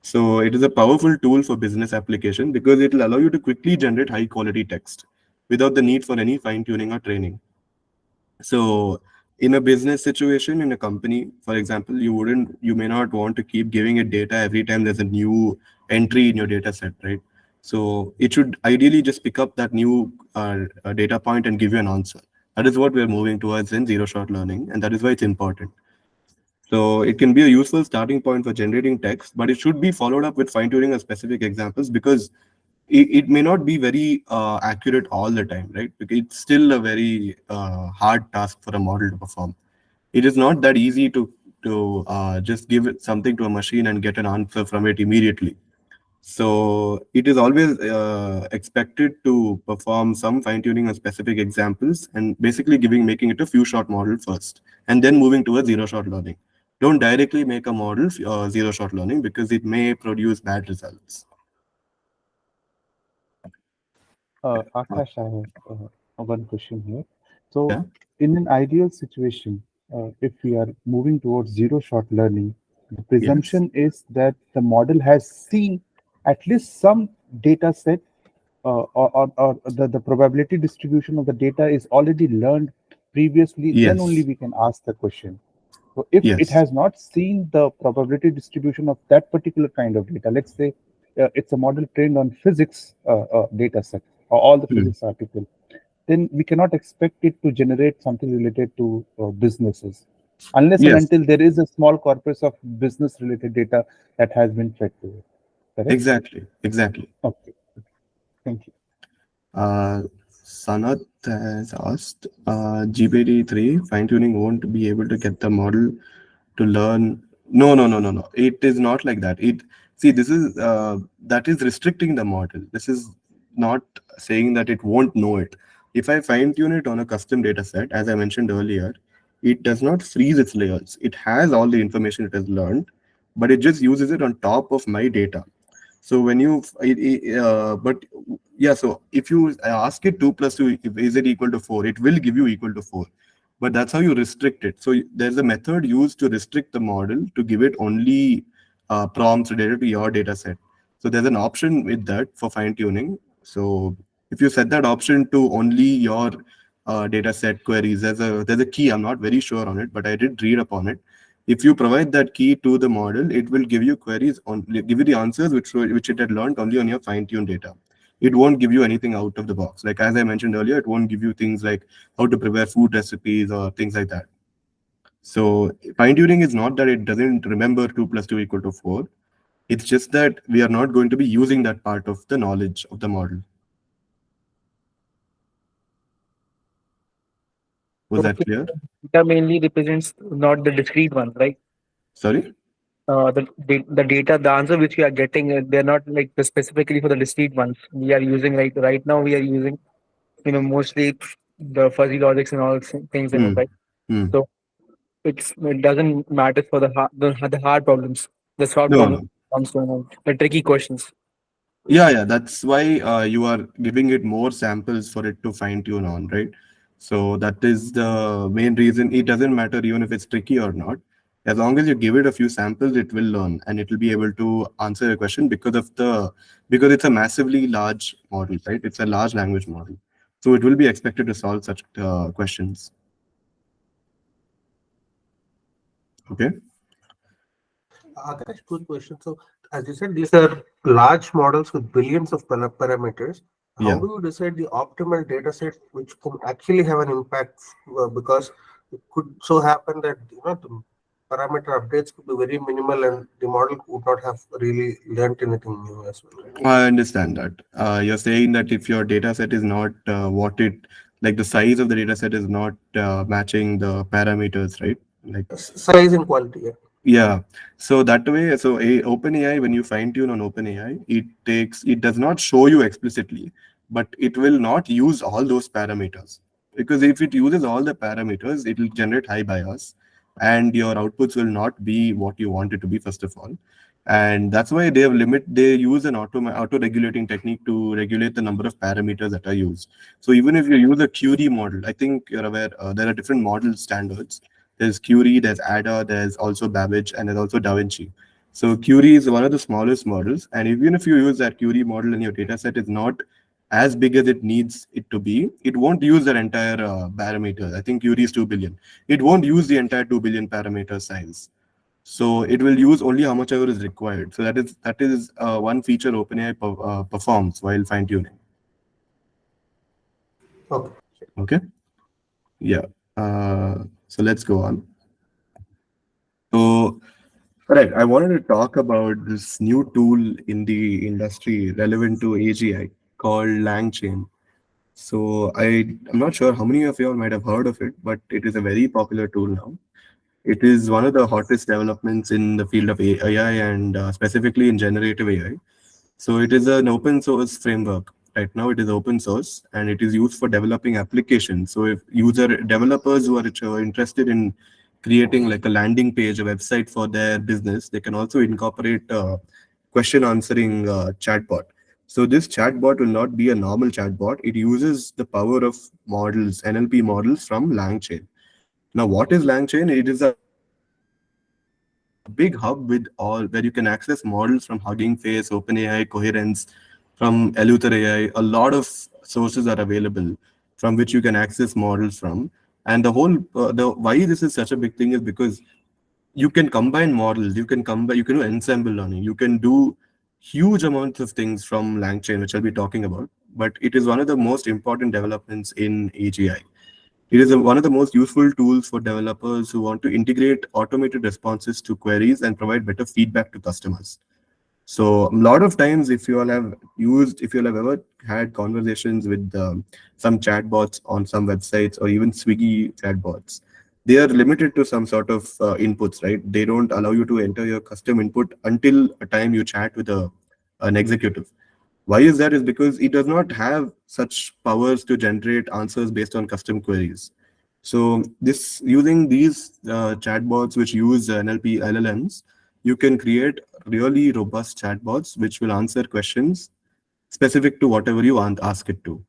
So it is a powerful tool for business application because it will allow you to quickly generate high-quality text without the need for any fine-tuning or training. So in a business situation, in a company, for example, you may not want to keep giving it data every time there's a new entry in your data set, right? So it should ideally just pick up that new data point and give you an answer. That is what we're moving towards in zero-shot learning, and that is why it's important. So it can be a useful starting point for generating text, but it should be followed up with fine-tuning of specific examples because it may not be very accurate all the time, right? Because it's still a very hard task for a model to perform. It is not that easy to just give it something to a machine and get an answer from it immediately. So it is always expected to perform some fine-tuning on specific examples and basically making it a few shot model first, and then moving towards zero-shot learning. Don't directly make a model zero-shot learning because it may produce bad results. Akash, I have one question here. So, in an ideal situation, if we are moving towards zero-shot learning, the presumption is that the model has seen at least some data set, or the probability distribution of the data is already learned previously. Then only we can ask the question. So, if it has not seen the probability distribution of that particular kind of data, let's say it's a model trained on physics data set, or all the physics article, then we cannot expect it to generate something related to businesses, unless and until there is a small corpus of business related data that has been fed to it. Correct? Exactly. Okay. Thank you. Sanat has asked, GPT-3 fine-tuning won't be able to get the model to learn. No. It is not like that. This is that is restricting the model. This is not saying that it won't know it. If I fine-tune it on a custom data set, as I mentioned earlier, it does not freeze its layers. It has all the information it has learned, but it just uses it on top of my data. So when so if you ask it 2 plus 2, is it equal to 4? It will give you equal to 4. But that's how you restrict it. So there's a method used to restrict the model to give it only prompts related to your data set. So there's an option with that for fine tuning. So if you set that option to only your data set queries, there's a key. I'm not very sure on it, but I did read upon it. If you provide that key to the model, it will give you queries give you the answers which it had learned only on your fine-tuned data. It won't give you anything out of the box. Like as I mentioned earlier, it won't give you things like how to prepare food recipes or things like that. So fine-tuning is not that it doesn't remember 2 plus 2 equal to 4. It's just that we are not going to be using that part of the knowledge of the model. Was that clear? Data mainly represents not the discrete ones, right? Sorry? The data, the answer which we are getting, they're not like specifically for the discrete ones. We are using right now we are using, mostly the fuzzy logics and all things in it, right? So it doesn't matter for the hard problems, the soft problems, the tricky questions. Yeah, that's why you are giving it more samples for it to fine tune on, right? So that is the main reason. It doesn't matter even if it's tricky or not. As long as you give it a few samples, it will learn and it will be able to answer a question because it's a massively large model, right? It's a large language model, so it will be expected to solve such questions. Okay. Akash, good question. So, as you said, these are large models with billions of parameters. How Yeah. do you decide the optimal data set which can actually have an impact? Because it could so happen that the parameter updates could be very minimal and the model would not have really learned anything new as well, right? I understand that. You're saying that if your data set is not like the size of the data set is not matching the parameters, right? Like, Size and quality, yeah. yeah. So that way, so OpenAI, when you fine tune on OpenAI, it does not show you explicitly, but it will not use all those parameters. Because if it uses all the parameters, it will generate high bias and your outputs will not be what you want it to be, first of all. And that's why they use an auto regulating technique to regulate the number of parameters that are used. So even if you use a Curie model, I think you're aware there are different model standards. There's Curie, there's Ada, there's also Babbage, and there's also Da Vinci. So Curie is one of the smallest models, and even if you use that Curie model and your data set is not as big as it needs it to be, it won't use that entire parameter. I think Curie is 2 billion. It won't use the entire 2 billion parameter size. So it will use only how much ever is required. So that is one feature OpenAI performs while fine tuning. Okay. Okay. Yeah. So let's go on. So, right, I wanted to talk about this new tool in the industry relevant to AGI called Langchain. So I'm not sure how many of you all might have heard of it, but it is a very popular tool now. It is one of the hottest developments in the field of AI and specifically in generative AI. So it is an open source framework. Right now, it is open source and it is used for developing applications. So if user developers who are interested in creating like a landing page, a website for their business, they can also incorporate question answering chatbot. So this chatbot will not be a normal chatbot. It uses the power of models, NLP models from Langchain. Now, what is Langchain? It is a big hub with all where you can access models from Hugging Face, OpenAI, Coherence, from Eleuther AI. A lot of sources are available from which you can access models from. And the why this is such a big thing is because you can combine models, you can do ensemble learning, you can do huge amounts of things from Langchain, which I'll be talking about. But it is one of the most important developments in AGI. It is one of the most useful tools for developers who want to integrate automated responses to queries and provide better feedback to customers. So a lot of times, if you all have ever had conversations with some chatbots on some websites or even Swiggy chatbots, they are limited to some sort of inputs, right? They don't allow you to enter your custom input until a time you chat with an executive. Why is that? Is because it does not have such powers to generate answers based on custom queries. So this using these chatbots which use NLP LLMs, you can create really robust chatbots which will answer questions specific to whatever you want ask it to.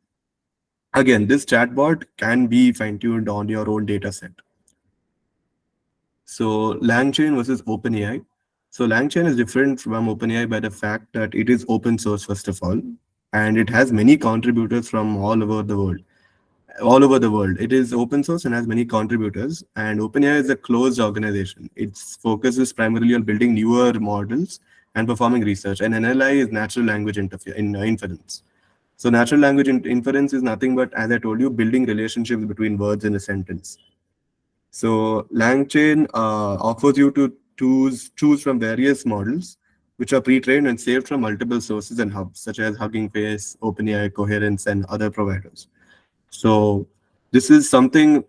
Again, this chatbot can be fine-tuned on your own data set. So Langchain versus OpenAI. So Langchain is different from OpenAI by the fact that it is open source, first of all, and it has many contributors from all over the world. All over the world. It is open source and has many contributors. And OpenAI is a closed organization. Its focus is primarily on building newer models and performing research. And NLI is natural language inference. So natural language inference is nothing but, as I told you, building relationships between words in a sentence. So Langchain offers you to choose from various models, which are pre-trained and saved from multiple sources and hubs, such as Hugging Face, OpenAI, Coherence, and other providers. So this is something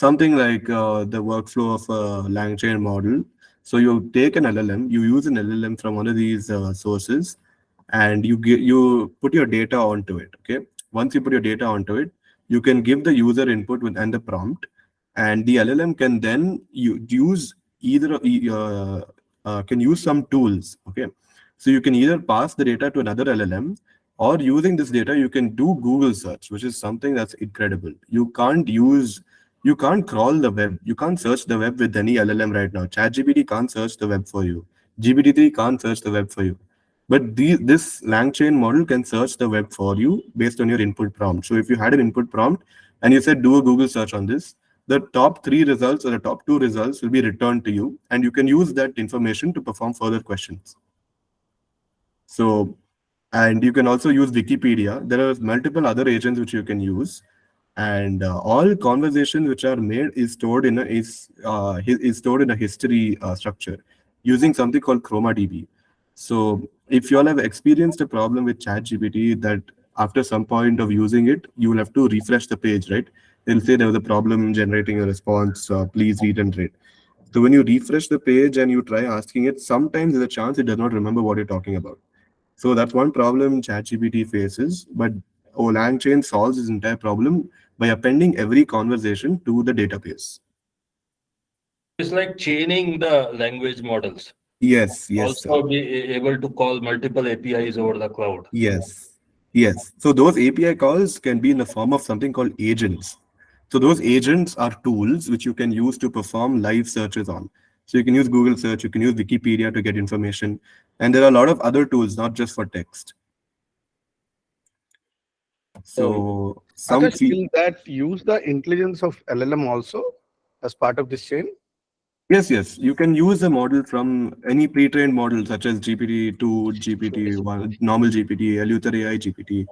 like the workflow of a Langchain model. So you take an LLM, you use an LLM from one of these sources, and you put your data onto it. Okay. Once you put your data onto it, you can give the user input and the prompt, and the LLM can then use either can use some tools. Okay. So you can either pass the data to another LLM, or using this data, you can do Google search, which is something that's incredible. You can't crawl the web. You can't search the web with any LLM right now. ChatGPT can't search the web for you. GPT-3 can't search the web for you. But this Langchain model can search the web for you based on your input prompt. So if you had an input prompt and you said, do a Google search on this, the top 3 results or the top 2 results will be returned to you, and you can use that information to perform further questions. So, and you can also use Wikipedia. There are multiple other agents which you can use, and all conversations which are made is stored in is stored in a history structure using something called ChromaDB. So, if you all have experienced a problem with ChatGPT, that after some point of using it, you will have to refresh the page, right? They'll say there was a problem generating a response. Please read and rate. So when you refresh the page and you try asking it, sometimes there's a chance it does not remember what you're talking about. So that's one problem ChatGPT faces, but Langchain solves this entire problem by appending every conversation to the database. It's like chaining the language models. Yes, Also sir. be able to call multiple APIs over the cloud. Yes. So those API calls can be in the form of something called agents. So those agents are tools which you can use to perform live searches on. So you can use Google search, you can use Wikipedia to get information, and there are a lot of other tools, not just for text. So will that use the intelligence of LLM also as part of this chain? Yes. You can use a model from any pre-trained model such as GPT-2, GPT-1, normal GPT, Eleuthер AI GPT,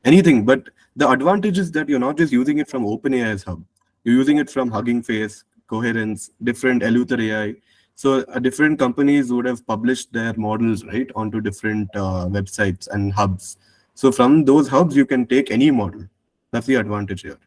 anything. But the advantage is that you're not just using it from OpenAI's hub. You're using it from Hugging Face, Coherence, different Eleuther AI. So different companies would have published their models, right, onto different websites and hubs. So from those hubs, you can take any model. That's the advantage here.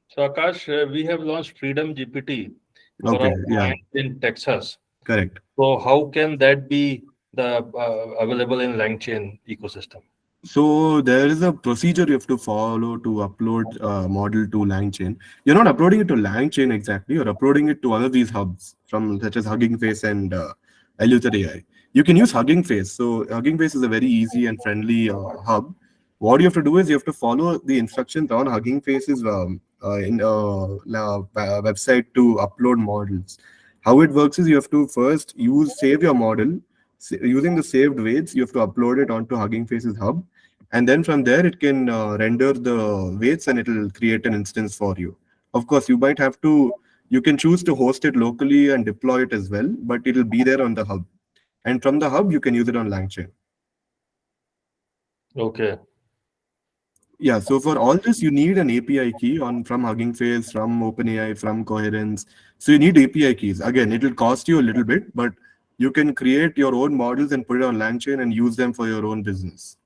So Akash, we have launched Freedom GPT for our client in Texas. Correct. So how can that be available in Langchain ecosystem? So there is a procedure you have to follow to upload a model to Langchain. You're not uploading it to Langchain exactly. You're uploading it to one of these hubs from such as Hugging Face and Eleuther AI. You can use Hugging Face. So Hugging Face is a very easy and friendly hub. What you have to do is you have to follow the instructions on Hugging Face's website to upload models. How it works is you have to first save your model. Using the saved weights, you have to upload it onto Hugging Face's hub. And then from there, it can render the weights and it will create an instance for you. Of course, you can choose to host it locally and deploy it as well, but it will be there on the hub. And from the hub, you can use it on Langchain. Okay. Yeah, so for all this, you need an API key from Hugging Face, from OpenAI, from Coherence. So you need API keys. Again, it will cost you a little bit, but you can create your own models and put it on Langchain and use them for your own business.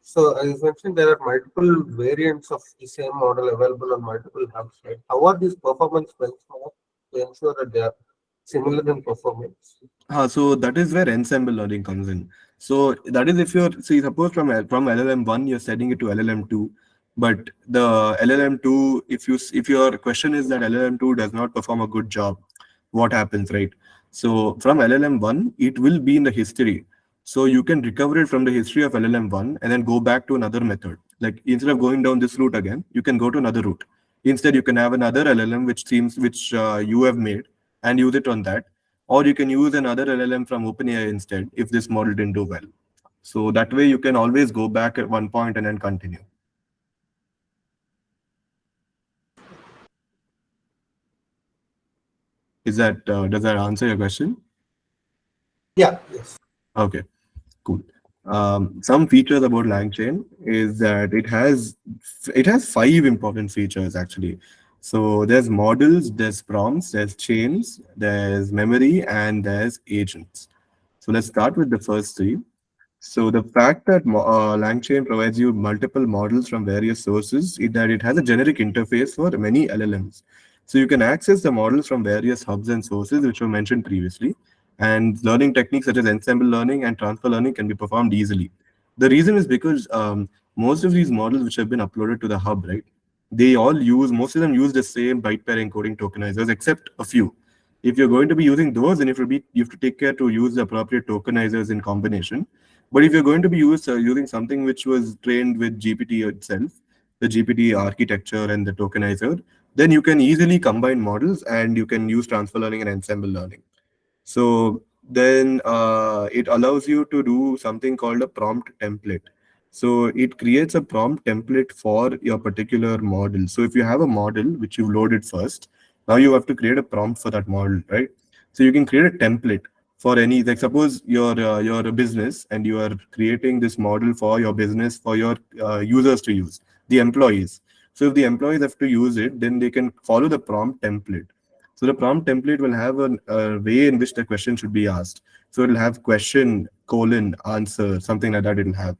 So as you mentioned, there are multiple variants of the same model available on multiple hubs, right? How are these performance benchmarks to ensure that they are similar in performance? So that is where ensemble learning comes in. So that is if you're, suppose from LLM1, you're setting it to LLM2, but the LLM2, if your question is that LLM2 does not perform a good job, what happens, right? So from LLM1, it will be in the history. So you can recover it from the history of LLM1 and then go back to another method. Like instead of going down this route again, you can go to another route. Instead, you can have another LLM which you have made and use it on that. Or you can use another LLM from OpenAI instead if this model didn't do well. So that way you can always go back at one point and then continue. Does that answer your question? Yeah. Yes. Okay. Cool. Some features about Langchain is that it has 5 important features actually. So there's models, there's prompts, there's chains, there's memory, and there's agents. So let's start with the first 3. So the fact that Langchain provides you multiple models from various sources is that it has a generic interface for many LLMs. So you can access the models from various hubs and sources which were mentioned previously, and learning techniques such as ensemble learning and transfer learning can be performed easily. The reason is because most of these models which have been uploaded to the hub, right, most of them use the same byte pair encoding tokenizers except a few. If you're going to be using those, then you have to take care to use the appropriate tokenizers in combination. But if you're going to be using something which was trained with GPT itself, the GPT architecture and the tokenizer, then you can easily combine models and you can use transfer learning and ensemble learning. So then it allows you to do something called a prompt template. So it creates a prompt template for your particular model. So if you have a model which you've loaded first, now you have to create a prompt for that model, right? So you can create a template for any, like suppose you're a business and you are creating this model for your business for your users to use, the employees. So if the employees have to use it, then they can follow the prompt template. So the prompt template will have a way in which the question should be asked. So it'll have question, colon, answer, something like that it'll have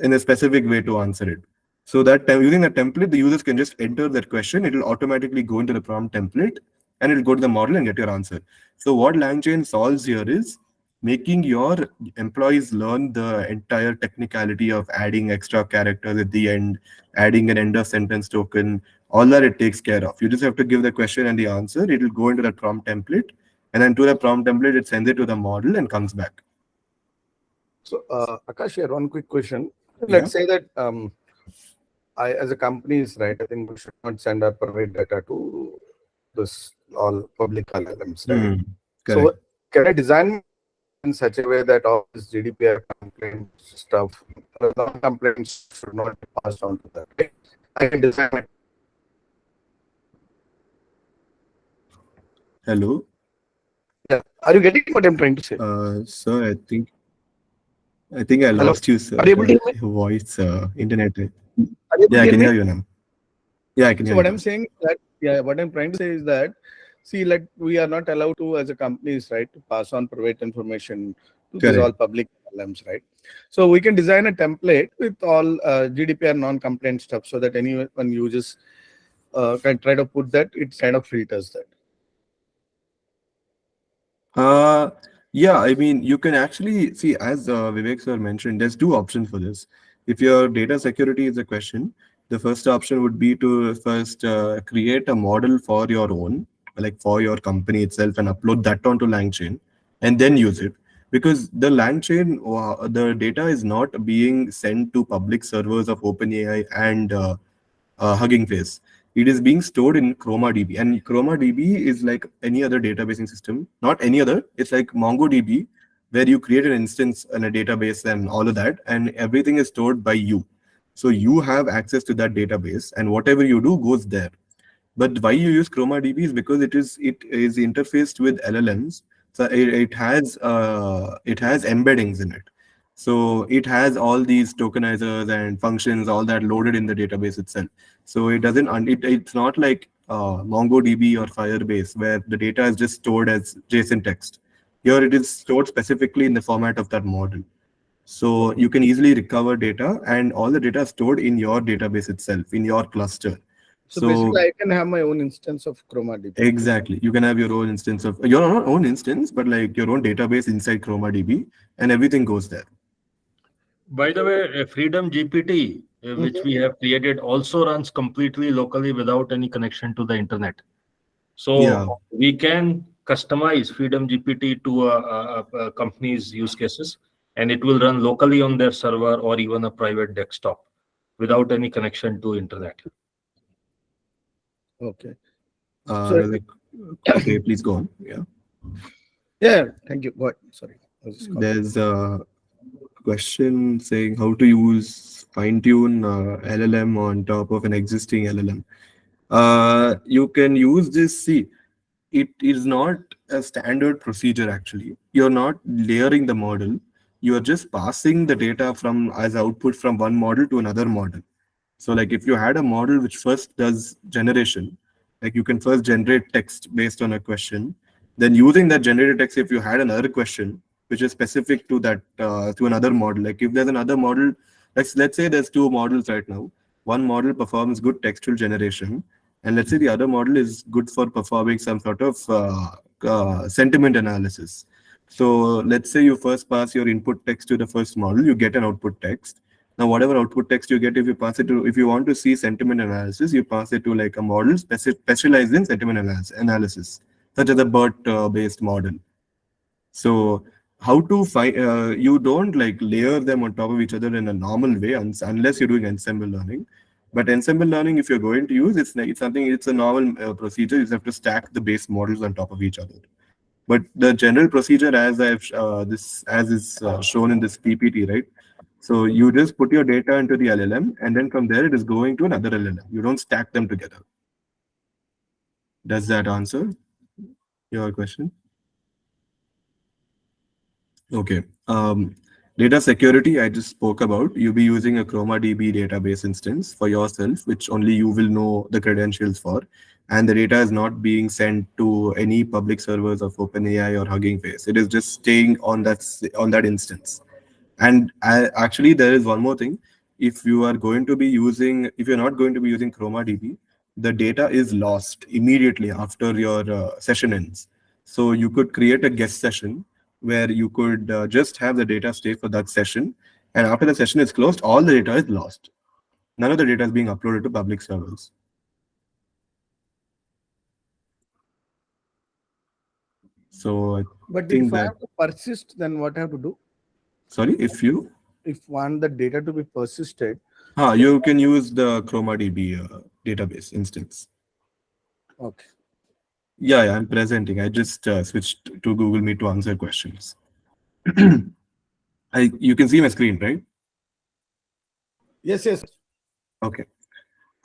in a specific way to answer it. So that using that template, the users can just enter that question. It'll automatically go into the prompt template and it'll go to the model and get your answer. So what Langchain solves here is making your employees learn the entire technicality of adding extra characters at the end, adding an end of sentence token, all that it takes care of. You just have to give the question and the answer. It will go into that prompt template, and then to the prompt template, it sends it to the model and comes back. So, Akash, here one quick question. Let's say that I, as a company, is right. I think we should not send our private data to this all public LLMs, right? So, can I design in such a way that all this GDPR complaint stuff, complaints should not be passed on to that, right? I can design it. Hello? Yeah. Are you getting what I'm trying to say? Sir, I think I lost you, sir. Are you able to hear me? Voice, internet. Yeah, I can hear you now. Yeah, I can hear you. So what I'm saying is that, what I'm trying to say is that, see, like we are not allowed to, as a companies, right, to pass on private information to these all public LLMs, right? So we can design a template with all GDPR non-compliant stuff so that anyone uses can try to put that, it kind of filters that. Yeah, I mean, you can actually see, as Vivek sir mentioned, there's two options for this. If your data security is a question, the first option would be to first create a model for your own, like for your company itself, and upload that onto Langchain, and then use it. Because the Langchain, the data is not being sent to public servers of OpenAI and Hugging Face. It is being stored in ChromaDB, and ChromaDB is like any other databasing system. Not any other. It's like MongoDB, where you create an instance and a database and all of that, and everything is stored by you. So you have access to that database, and whatever you do goes there. But why you use ChromaDB is because it is interfaced with LLMs. So it has embeddings in it. So it has all these tokenizers and functions, all that loaded in the database itself. So it doesn't, it's not like MongoDB or Firebase where the data is just stored as JSON text. Here it is stored specifically in the format of that model. So you can easily recover data, and all the data is stored in your database itself, in your cluster. So basically, I can have my own instance of ChromaDB. Exactly. You can have your own instance of your own instance, but like your own database inside ChromaDB, and everything goes there. By the way, Freedom GPT, which we have created, also runs completely locally without any connection to the internet. So we can customize Freedom GPT to a company's use cases, and it will run locally on their server or even a private desktop without any connection to internet. Okay. Okay, please go on. Yeah, thank you. What? Sorry. There's a question saying how to use fine-tune LLM on top of an existing LLM. You can use this. See, it is not a standard procedure actually. You're not layering the model. You are just passing the data from as output from one model to another model. So like if you had a model which first does generation, like you can first generate text based on a question, then using that generated text, if you had another question which is specific to that to another model, like if there's another model, let's say there's two models right now. One model performs good textual generation, and let's say the other model is good for performing some sort of sentiment analysis. So let's say you first pass your input text to the first model, you get an output text. Now, whatever output text you get, if you pass it to, if you want to see sentiment analysis, you pass it to like a model specialized in sentiment analysis. such as a BERT based model. So how to find, you don't like layer them on top of each other in a normal way unless you're doing ensemble learning. But ensemble learning, if you're going to use, it's something, it's a normal procedure. You just have to stack the base models on top of each other. But the general procedure, as as is shown in this PPT, right? So you just put your data into the LLM, and then from there it is going to another LLM. You don't stack them together. Does that answer your question? Okay. Data security, I just spoke about. You'll be using a ChromaDB database instance for yourself, which only you will know the credentials for. And the data is not being sent to any public servers of OpenAI or Hugging Face. It is just staying on that instance. And actually, there is one more thing. If you're not going to be using ChromaDB, the data is lost immediately after your session ends. So you could create a guest session where you could just have the data stay for that session. And after the session is closed, all the data is lost. None of the data is being uploaded to public servers. So but if I have to persist, then what I have to do? Sorry, if want the data to be persisted, you can use the ChromaDB database instance. Okay. Yeah, I'm presenting. I just switched to Google Meet to answer questions. You can see my screen, right? Yes. Okay.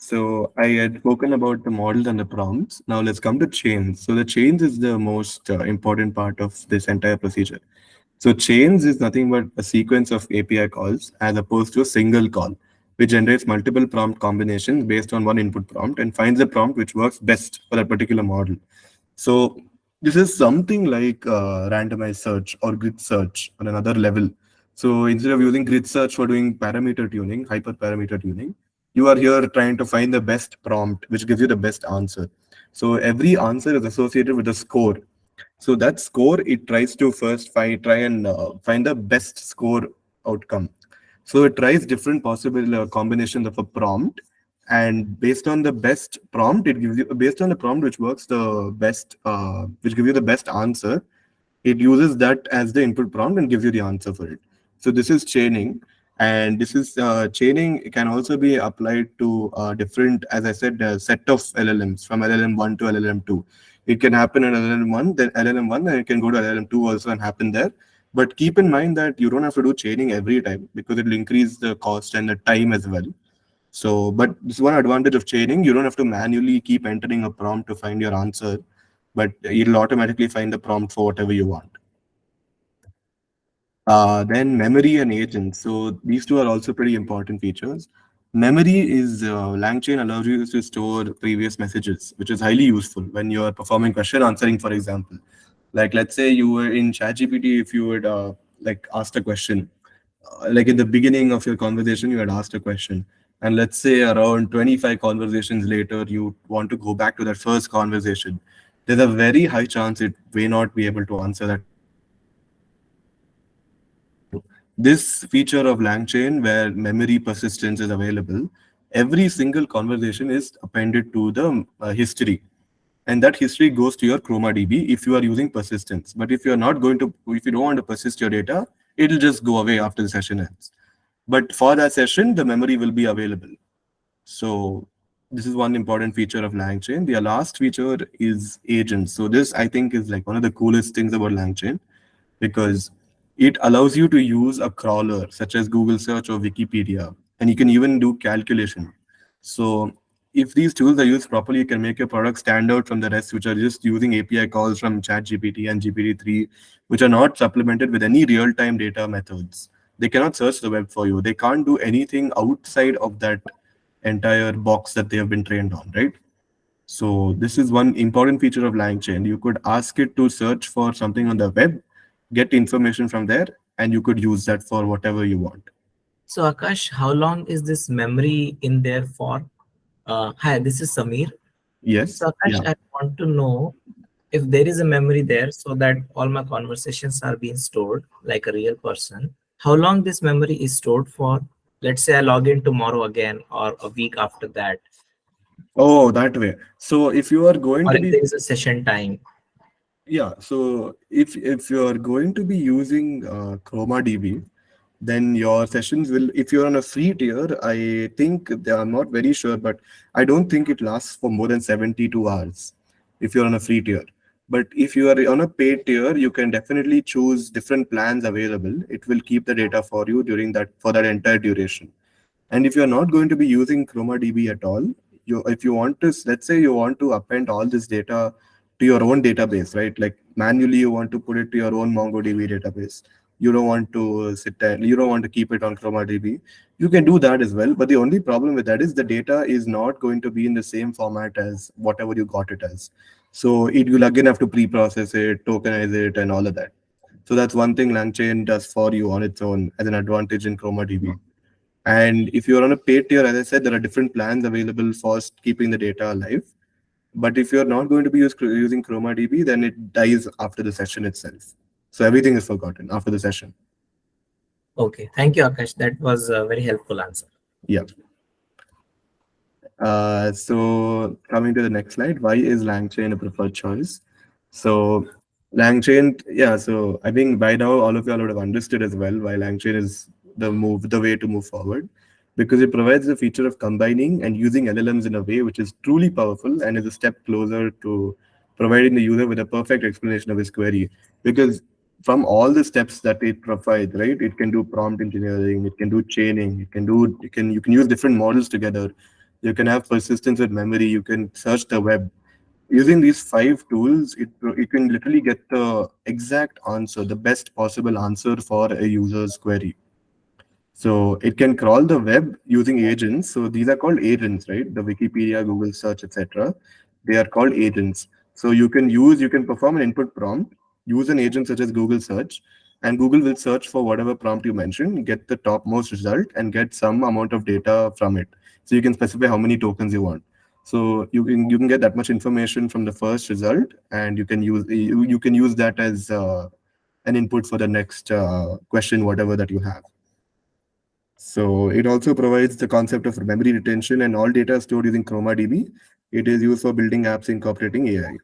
So I had spoken about the models and the prompts. Now let's come to chains. So the chains is the most important part of this entire procedure. So chains is nothing but a sequence of API calls as opposed to a single call, which generates multiple prompt combinations based on one input prompt and finds a prompt which works best for that particular model. So this is something like randomized search or grid search on another level. So instead of using grid search for doing parameter tuning, hyperparameter tuning, you are here trying to find the best prompt which gives you the best answer. So every answer is associated with a score. So that score, it tries to first try and find the best score outcome. So it tries different possible combinations of a prompt, and based on the best prompt, it gives you, based on the prompt which works the best, which gives you the best answer, it uses that as the input prompt and gives you the answer for it. So this is chaining, and this is chaining can also be applied to different, as I said, set of LLMs from LLM1 to LLM2. It can happen in LLM1, then LLM1, and it can go to LLM2 also and happen there. But keep in mind that you don't have to do chaining every time because it will increase the cost and the time as well. So, but this is one advantage of chaining. You don't have to manually keep entering a prompt to find your answer, but it'll automatically find the prompt for whatever you want. Then memory and agents. So these two are also pretty important features. Memory is Langchain allows you to store previous messages, which is highly useful when you are performing question answering, for example. Like let's say you were in ChatGPT, if you would like asked a question, like in the beginning of your conversation, you had asked a question. And let's say around 25 conversations later, you want to go back to that first conversation. There's a very high chance it may not be able to answer that this feature of Langchain, where memory persistence is available, every single conversation is appended to the history. And that history goes to your ChromaDB if you are using persistence. But if you don't want to persist your data, it'll just go away after the session ends. But for that session, the memory will be available. So this is one important feature of Langchain. The last feature is agents. So this, I think, is like one of the coolest things about Langchain, because it allows you to use a crawler such as Google search or Wikipedia, and you can even do calculation. So if these tools are used properly, you can make your product stand out from the rest, which are just using API calls from ChatGPT and GPT-3, which are not supplemented with any real-time data methods. They cannot search the web for you. They can't do anything outside of that entire box that they have been trained on, right? So this is one important feature of Langchain. You could ask it to search for something on the web, get information from there, and you could use that for whatever you want. So Akash, how long is this memory in there for? Hi, this is Samir. Yes. So Akash, I want to know if there is a memory there so that all my conversations are being stored like a real person. How long this memory is stored for? Let's say I log in tomorrow again or a week after that. Oh, that way. So if you are going or to if be... there is a session time. Yeah, so if you're going to be using ChromaDB, then your sessions will, if you're on a free tier, I think I'm not very sure, but I don't think it lasts for more than 72 hours if you're on a free tier. But if you are on a paid tier, you can definitely choose different plans available. It will keep the data for you during that, for that entire duration. And if you're not going to be using ChromaDB at all, if you want to, let's say you want to append all this data to your own database, right? Like manually, you want to put it to your own MongoDB database. You don't want to sit there, you don't want to keep it on ChromaDB. You can do that as well. But the only problem with that is the data is not going to be in the same format as whatever you got it as. So it will again have to pre-process it, tokenize it, and all of that. So that's one thing Langchain does for you on its own as an advantage in ChromaDB. And if you're on a paid tier, as I said, there are different plans available for keeping the data alive. But if you're not going to be using ChromaDB, then it dies after the session itself. So everything is forgotten after the session. Okay, thank you, Akash. That was a very helpful answer. Yeah. So coming to the next slide, why is Langchain a preferred choice? So Langchain, yeah. So I think by now all of y'all would have understood as well why Langchain is the way to move forward, because it provides the feature of combining and using LLMs in a way which is truly powerful and is a step closer to providing the user with a perfect explanation of his query. Because from all the steps that it provides, right, it can do prompt engineering, it can do chaining, you can use different models together, you can have persistence with memory, you can search the web. Using these 5 tools, you can literally get the exact answer, the best possible answer for a user's query. So it can crawl the web using agents. So these are called agents, right? The Wikipedia, Google search, etc. They are called agents. So you can perform an input prompt, use an agent such as Google search, and Google will search for whatever prompt you mentioned, get the topmost result, and get some amount of data from it. So you can specify how many tokens you want. So you can get that much information from the first result, and you can use that as an input for the next question, whatever that you have. So it also provides the concept of memory retention, and all data stored using ChromaDB. It is used for building apps incorporating AI.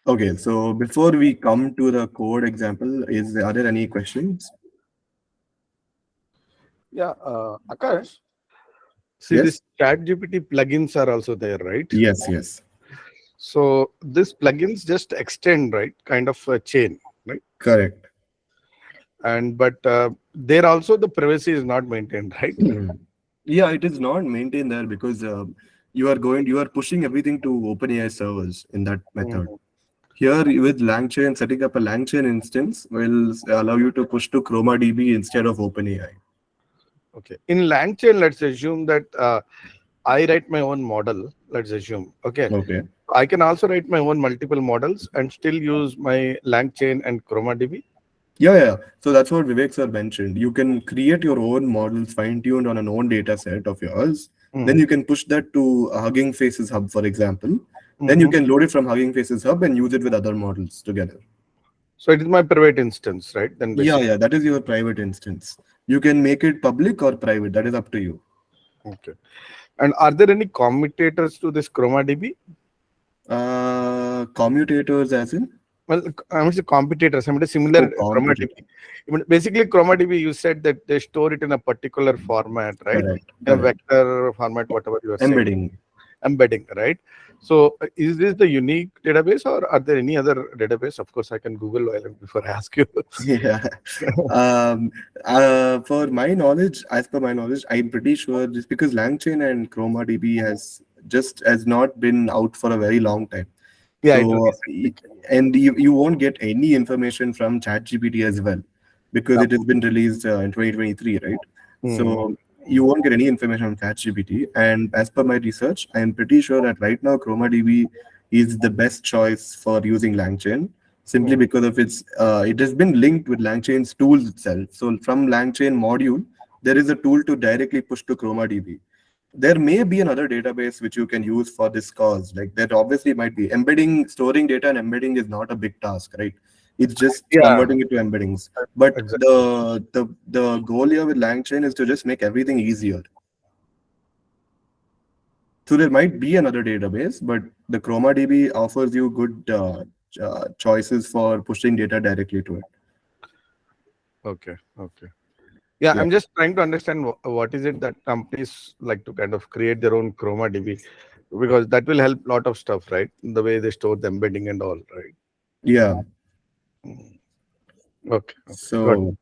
Okay, so before we come to the code example, are there any questions? Yeah, Akash, see, Yes? this ChatGPT plugins are also there, right? Yes. So this plugins just extend, right, kind of a chain, right? Correct. And but there also the privacy is not maintained, right? Yeah, it is not maintained there because you are pushing everything to OpenAI servers in that method. Here with Langchain, setting up a Langchain instance will allow you to push to ChromaDB instead of OpenAI. Okay. In Langchain, let's assume that I write my own model. Let's assume. Okay. I can also write my own multiple models and still use my Langchain and ChromaDB. Yeah. So that's what Vivek sir mentioned. You can create your own models fine-tuned on an own data set of yours. Then you can push that to Hugging Faces Hub, for example. Then you can load it from Hugging Faces Hub and use it with other models together. So it is my private instance, right? Then yeah, that is your private instance. You can make it public or private. That is up to you. Okay. And are there any commutators to this ChromaDB? Commutators as in? Well, I mean, computators. I mean, a similar ChromaDB. I mean, basically, ChromaDB, you said that they store it in a particular format, right? Correct. A vector format, whatever you are saying. Embedding, right? So is this the unique database or are there any other database? Of course, I can Google before I ask you. Yeah. For my knowledge, as per my knowledge, I'm pretty sure just because Langchain and ChromaDB has not been out for a very long time. Yeah. So, and you won't get any information from ChatGPT as well because it has been released in 2023, right? So you won't get any information from ChatGPT. And as per my research, I am pretty sure that right now ChromaDB is the best choice for using Langchain simply because of it has been linked with Langchain's tools itself. So from Langchain module, there is a tool to directly push to ChromaDB. There may be another database which you can use for this cause. Like that obviously might be. Storing data and embedding is not a big task, right? It's just converting it to embeddings. But the goal here with Langchain is to just make everything easier. So there might be another database, but the ChromaDB offers you good choices for pushing data directly to it. Okay. Yeah, Yeah. I'm just trying to understand what is it that companies like to kind of create their own ChromaDB, because that will help a lot of stuff, right? The way they store the embedding and all, right? Yeah. Okay. So,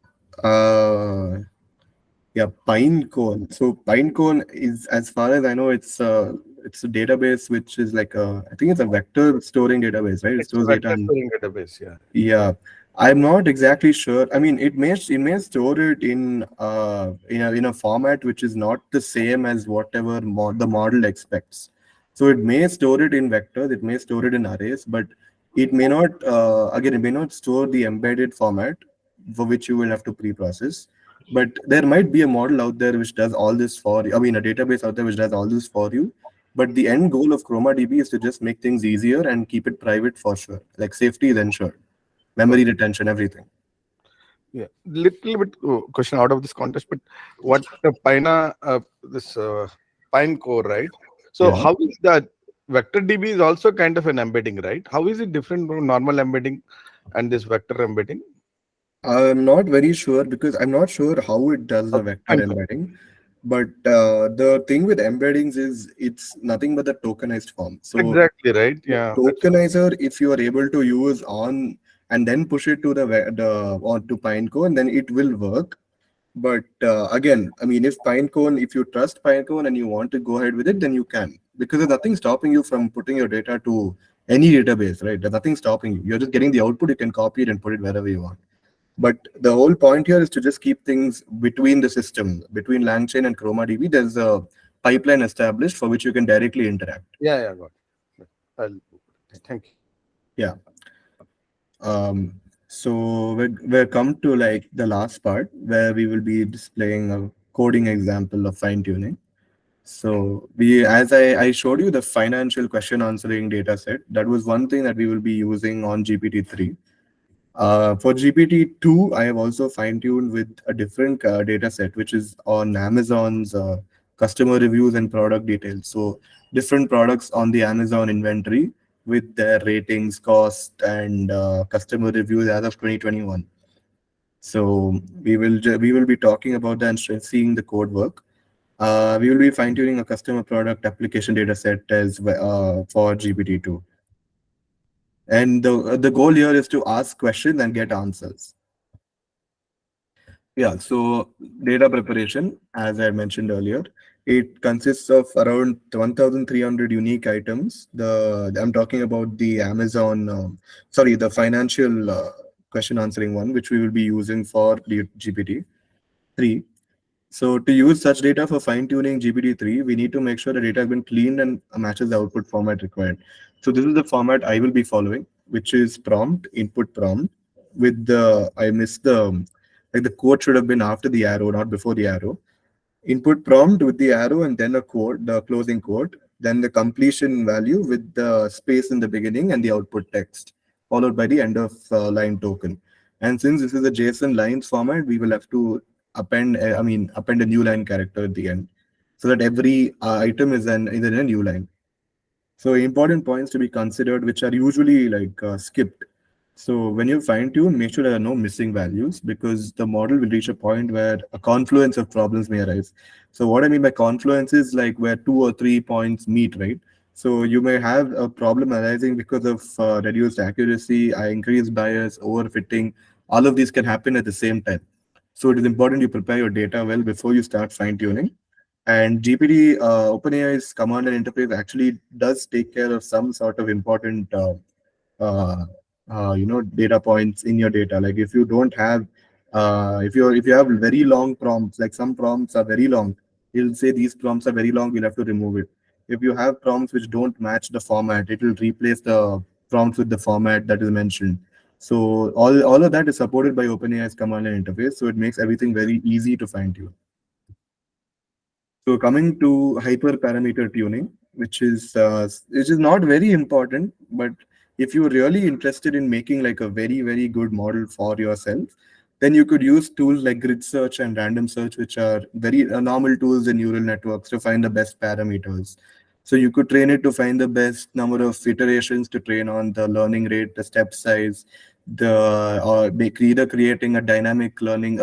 yeah, Pinecone. So Pinecone is, as far as I know, it's a database which is like I think it's a vector storing database, right? It It's a stores data vector in. storing database, yeah. Yeah, I'm not exactly sure. I mean, it may store it in a format which is not the same as whatever the model expects. So it may store it in vectors, it may store it in arrays, but it may not. Again, it may not store the embedded format for which you will have to pre-process. But there might be a model out there which does all this for you. I mean, a database out there which does all this for you. But the end goal of ChromaDB is to just make things easier and keep it private for sure. Like safety is ensured. Memory retention, everything. Yeah, little bit question out of this context, but what the Pine core, right? So Yeah. how is that vector DB is also kind of an embedding, right? How is it different from normal embedding and this vector embedding? I'm not very sure because I'm not sure how it does the vector Fine. embedding. But the thing with embeddings is it's nothing but the tokenized form. So Exactly, right? the Yeah. tokenizer, if you are able to use on and then push it to or to Pinecone, then it will work. But again, I mean, if you trust Pinecone and you want to go ahead with it, then you can, because there's nothing stopping you from putting your data to any database, right? There's nothing stopping you. You're just getting the output. You can copy it and put it wherever you want. But the whole point here is to just keep things between the system, between Langchain and ChromaDB. There's a pipeline established for which you can directly interact. Yeah, got it. Thank you. Yeah. So we're come to like the last part where we will be displaying a coding example of fine tuning. So as I showed you the financial question answering data set, that was one thing that we will be using on GPT-3. For GPT-2, I have also fine-tuned with a different data set, which is on Amazon's customer reviews and product details. So different products on the Amazon inventory with their ratings, cost, and customer reviews as of 2021. So we will be talking about that and seeing the code work. We will be fine-tuning a customer product application data set for GPT-2. And the goal here is to ask questions and get answers. Yeah, so data preparation, as I mentioned earlier, it consists of around 1,300 unique items. I'm talking about the Amazon, the financial question answering one, which we will be using for the GPT-3. So to use such data for fine-tuning GPT-3, we need to make sure the data has been cleaned and matches the output format required. So this is the format I will be following, which is prompt, input prompt, with I missed the quote should have been after the arrow, not before the arrow. Input prompt with the arrow and then a quote, the closing quote, then the completion value with the space in the beginning and the output text, followed by the end of line token. And since this is a JSON lines format, we will have to append a new line character at the end, so that every item is in a new line. So important points to be considered, which are usually like skipped. So when you fine tune, make sure there are no missing values, because the model will reach a point where a confluence of problems may arise. So what I mean by confluence is like where 2 or 3 points meet, right? So you may have a problem arising because of reduced accuracy, increased bias, overfitting. All of these can happen at the same time. So it is important you prepare your data well before you start fine tuning. And GPT, OpenAI's command and interface actually does take care of some sort of important uh, data points in your data. Like if you don't have if you have very long prompts, like some prompts are very long, it'll say these prompts are very long, we'll have to remove it. If you have prompts which don't match the format, it will replace the prompts with the format that is mentioned. So all of that is supported by OpenAI's command and interface, so it makes everything very easy to fine tune. So coming to hyperparameter tuning, which is not very important, but if you're really interested in making like a very, very good model for yourself, then you could use tools like grid search and random search, which are very normal tools in neural networks to find the best parameters. So you could train it to find the best number of iterations to train on, the learning rate, the step size, or either creating a dynamic learning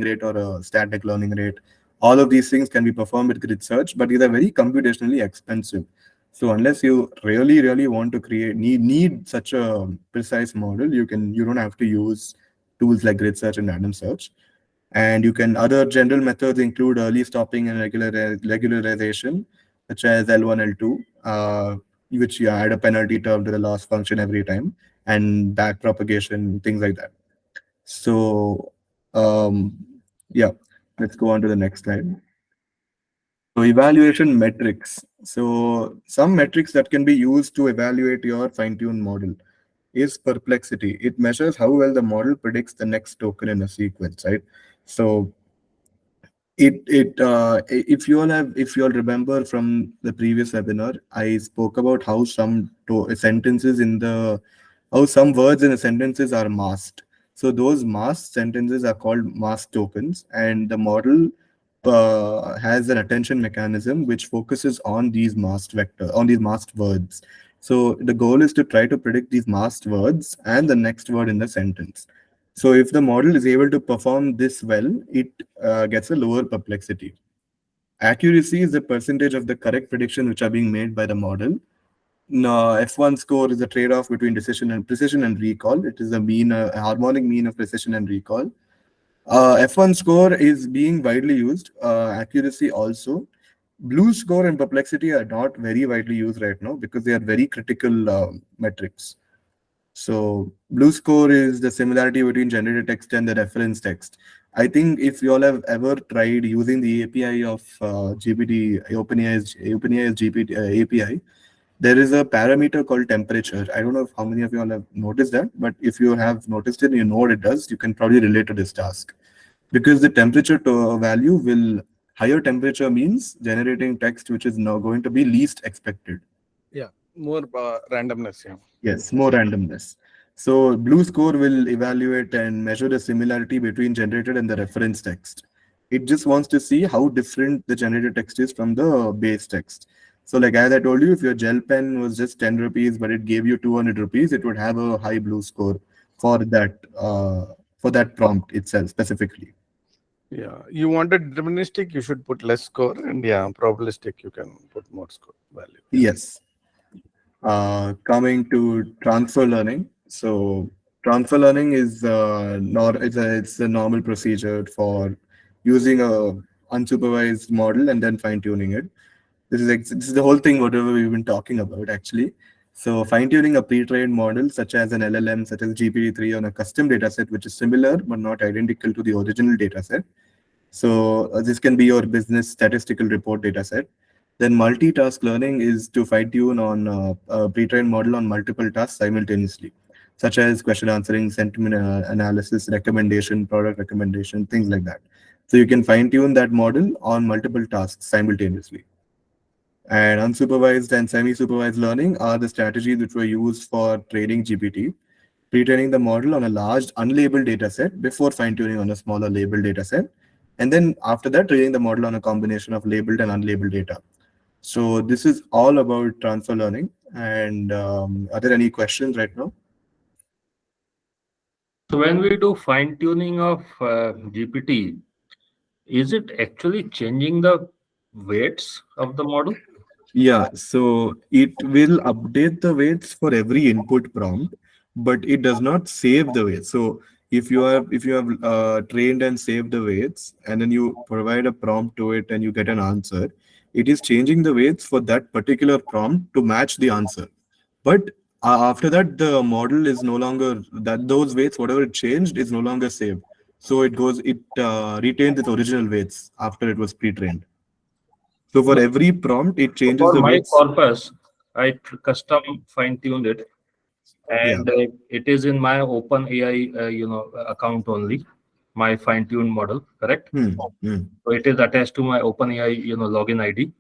rate or a static learning rate. All of these things can be performed with grid search, but these are very computationally expensive. So unless you really want to need such a precise model, you don't have to use tools like grid search and random search. And you can other general methods include early stopping and regularization, such as L1, L2, which you add a penalty term to the loss function every time, and back propagation, things like that. So yeah, let's go on to the next slide. So evaluation metrics. So some metrics that can be used to evaluate your fine-tuned model is perplexity. It measures how well the model predicts the next token in a sequence, right? So if you all remember from the previous webinar, I spoke about how some sentences in the how some words in the sentences are masked. So those masked sentences are called masked tokens, and the model has an attention mechanism which focuses on these masked words. So the goal is to try to predict these masked words and the next word in the sentence. So if the model is able to perform this well, it gets a lower perplexity. Accuracy is the percentage of the correct prediction which are being made by the model. No, F1 score is a trade-off between precision and recall. It is a harmonic mean of precision and recall. F1 score is being widely used. Accuracy also. Blue score and perplexity are not very widely used right now because they are very critical metrics. So blue score is the similarity between generated text and the reference text. I think if you all have ever tried using the API of GPT, OpenAI's GPT API, there is a parameter called temperature. I don't know how many of you all have noticed that, but if you have noticed it, you know what it does, you can probably relate to this task. Because the temperature value higher temperature means generating text which is now going to be least expected. Yeah, more randomness. Yeah. Yes, more randomness. So blue score will evaluate and measure the similarity between generated and the reference text. It just wants to see how different the generated text is from the base text. So like as I told you, if your gel pen was just 10 rupees, but it gave you 200 rupees, it would have a high blue score for that prompt itself specifically. Yeah, you wanted deterministic, you should put less score, and yeah, probabilistic, you can put more score value. Yes. Coming to transfer learning. So transfer learning is it's a normal procedure for using a unsupervised model and then fine tuning it. This is the whole thing whatever we've been talking about actually. So fine tuning a pre-trained model such as an LLM, such as GPT-3 on a custom dataset which is similar but not identical to the original dataset. So this can be your business statistical report dataset. Then multitask learning is to fine tune on a pre-trained model on multiple tasks simultaneously, such as question answering, sentiment analysis, recommendation, product recommendation, things like that. So you can fine tune that model on multiple tasks simultaneously. And unsupervised and semi-supervised learning are the strategies which were used for training GPT, pre-training the model on a large unlabeled dataset before fine-tuning on a smaller labeled dataset. And then after that, training the model on a combination of labeled and unlabeled data. So this is all about transfer learning. And are there any questions right now? So when we do fine tuning of GPT, is it actually changing the weights of the model? Yeah, so it will update the weights for every input prompt, but it does not save the weights. So if you have trained and saved the weights, and then you provide a prompt to it and you get an answer, it is changing the weights for that particular prompt to match the answer. But after that, the model is no longer those weights, whatever it changed, is no longer saved. So it retains its original weights after it was pre-trained. So for every prompt, it changes for the my weights. corpus, I custom fine-tuned it, and it is in my OpenAI, account only. My fine-tuned model, correct? So it is attached to my OpenAI, login ID,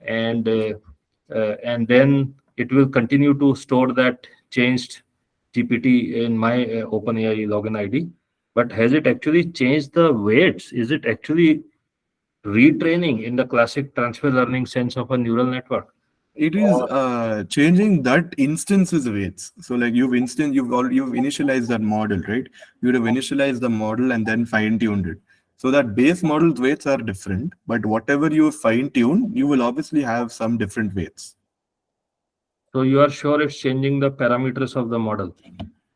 and then it will continue to store that changed GPT in my OpenAI login ID. But has it actually changed the weights? Is it actually retraining in the classic transfer learning sense of a neural network? It is changing that instance's weights. So like you've initialized that model, right? You would have initialized the model and then fine-tuned it. So that base model's weights are different, but whatever you fine-tune, you will obviously have some different weights. So you are sure it's changing the parameters of the model?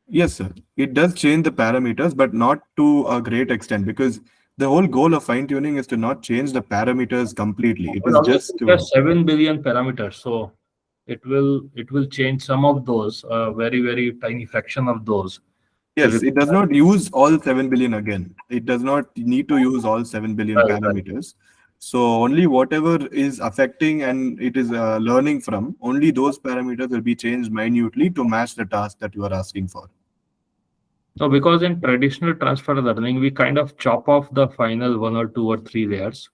Yes, sir. It does change the parameters, but not to a great extent, because the whole goal of fine-tuning is to not change the parameters completely. It is just There are to 7 billion parameters, so it will change some of those, very tiny fraction of those. yes, it does not use all 7 billion again. It does not need to use all 7 billion parameters. So only whatever is affecting and it is learning from, only those parameters will be changed minutely to match the task that you are asking for. No, because in traditional transfer learning, we kind of chop off the final 1 or 2 or 3 layers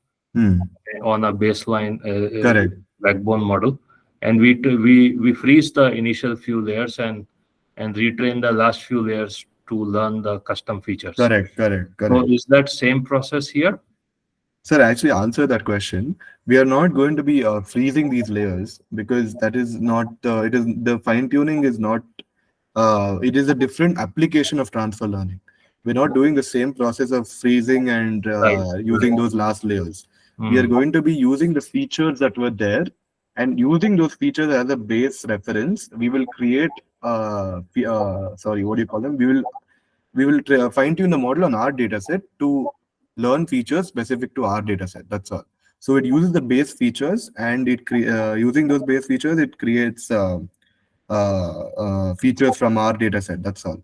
on a baseline Correct. backbone model, and we freeze the initial few layers and retrain the last few layers to learn the custom features. Correct. So is that same process here? Sir, actually answer that question. We are not going to be freezing these layers, because that is not, it is the fine tuning is not, it is a different application of transfer learning. We're not doing the same process of freezing and using those last layers. We are going to be using the features that were there, and using those features as a base reference, we will create, sorry, what do you call them? We will fine tune the model on our data set to learn features specific to our data set. That's all. So it uses the base features, and using those base features, it creates features from our data set. That's all.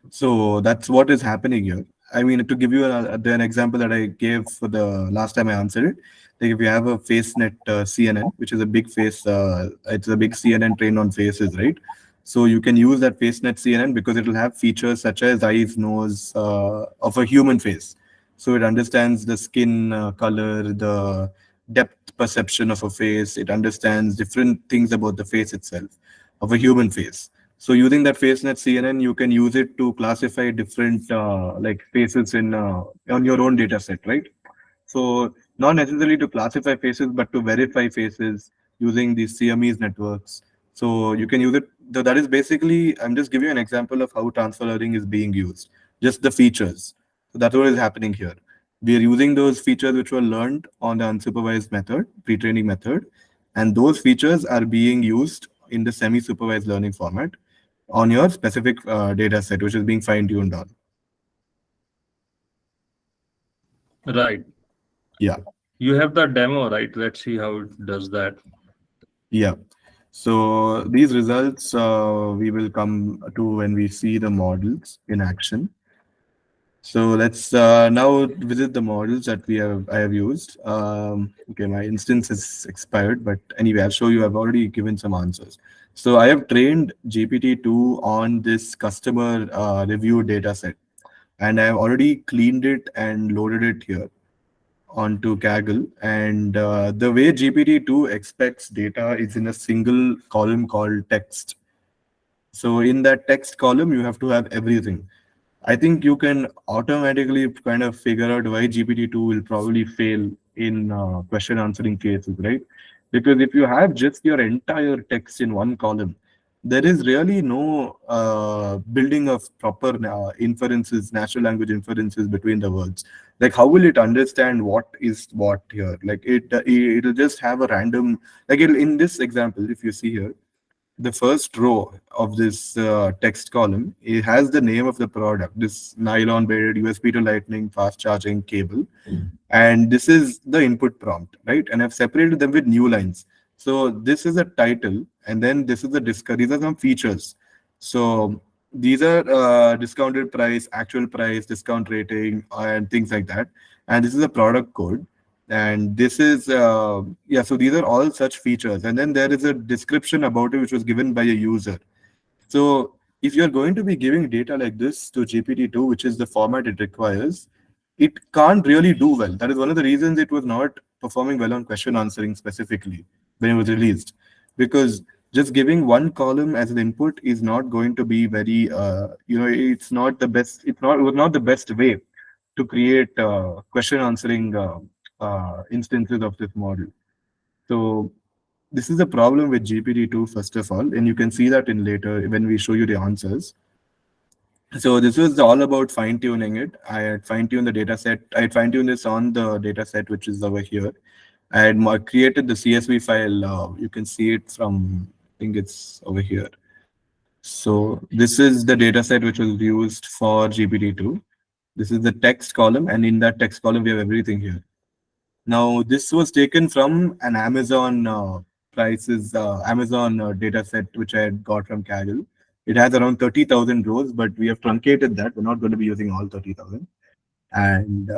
So that's what is happening here. I mean, to give you an example that I gave for the last time I answered it, like if you have a FaceNet CNN, which is a big it's a big CNN trained on faces, right? So you can use that FaceNet CNN because it will have features such as eyes, nose of a human face. So it understands the skin color, the depth perception of a face. It understands different things about the face itself, of a human face. So using that FaceNet CNN, you can use it to classify different like faces in on your own data set, right? So not necessarily to classify faces, but to verify faces using these CMEs networks. So you can use it. That is basically, I'm just giving you an example of how transfer learning is being used, just the features. So that's what is happening here. We are using those features which were learned on the unsupervised method, pre-training method, and those features are being used in the semi-supervised learning format on your specific data set, which is being fine-tuned on. Right. Yeah. You have the demo, right? Let's see how it does that. Yeah. So these results we will come to when we see the models in action. So let's now visit the models that I have used. Okay, my instance is expired, but anyway, I'll show you. I've already given some answers. So I have trained GPT-2 on this customer review data set, and I have already cleaned it and loaded it here onto Kaggle. And the way GPT-2 expects data is in a single column called text. So in that text column, you have to have everything. I think you can automatically kind of figure out why GPT-2 will probably fail in question answering cases, right? Because if you have just your entire text in one column, there is really no building of proper inferences, natural language inferences between the words. Like, how will it understand what is what here? Like, it'll just have a random, like in this example, if you see here, the first row of this text column, it has the name of the product, this nylon beaded USB to lightning fast charging cable. And this is the input prompt, right? And I've separated them with new lines. So this is a title, and then this is the discount. These are some features. So these are discounted price, actual price, discount rating, and things like that. And this is a product code. And this is yeah, so these are all such features, and then there is a description about it which was given by a user. So if you're going to be giving data like this to GPT-2, which is the format it requires, it can't really do well. That is one of the reasons it was not performing well on question answering specifically when it was released, because just giving one column as an input is not going to be very it's not the best, it was not the best way to create question answering instances of this model. So this is the problem with GPT-2 first of all, and you can see that in later when we show you the answers. So this was all about fine tuning it. I had fine tuned the data set. I had fine tuned this on the data set, which is over here. I had created the CSV file. You can see it from, I think it's over here. So this is the data set which was used for GPT-2. This is the text column, and in that text column, we have everything here. Now, this was taken from an Amazon Amazon data set, which I had got from Kaggle. It has around 30,000 rows, but we have truncated that. We're not going to be using all 30,000. And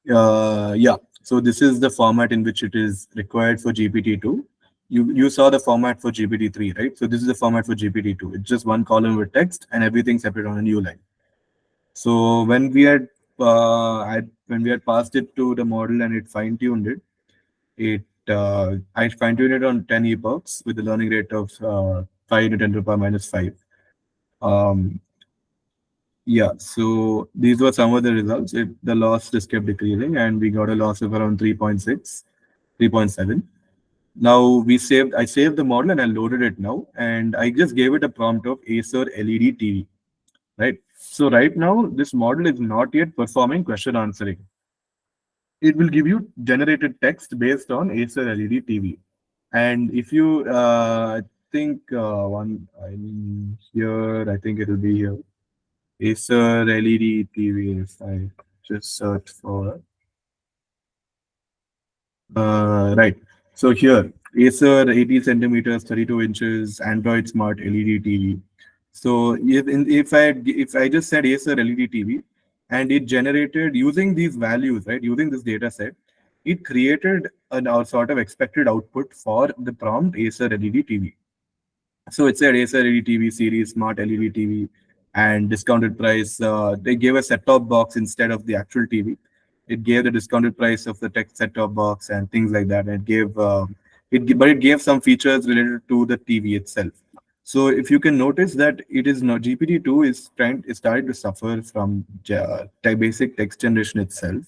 yeah, so this is the format in which it is required for GPT-2. You saw the format for GPT-3, right? So this is the format for GPT-2. It's just one column with text and everything separate on a new line. So when we had passed it to the model and it fine-tuned it, I fine-tuned it on 10 epochs with the learning rate of 5 to 10 to the power minus 5. Yeah, so these were some of the results. The loss just kept decreasing, and we got a loss of around 3.6, 3.7. Now I saved the model and I loaded it now, and I just gave it a prompt of Acer LED TV, right? So right now, this model is not yet performing question answering. It will give you generated text based on Acer LED TV. And if you think here, I think it will be here. Acer LED TV, if I just search for right. So here, Acer 80 centimeters, 32 inches, Android Smart LED TV. So if I just said Acer LED TV and it generated using these values, right, using this data set, it created a sort of expected output for the prompt Acer LED TV. So it said Acer LED TV series, Smart LED TV, and discounted price. They gave a set-top box instead of the actual TV. It gave the discounted price of the tech set-top box and things like that. And it gave some features related to the TV itself. So if you can notice that it is not GPT-2 is starting to suffer from basic text generation itself.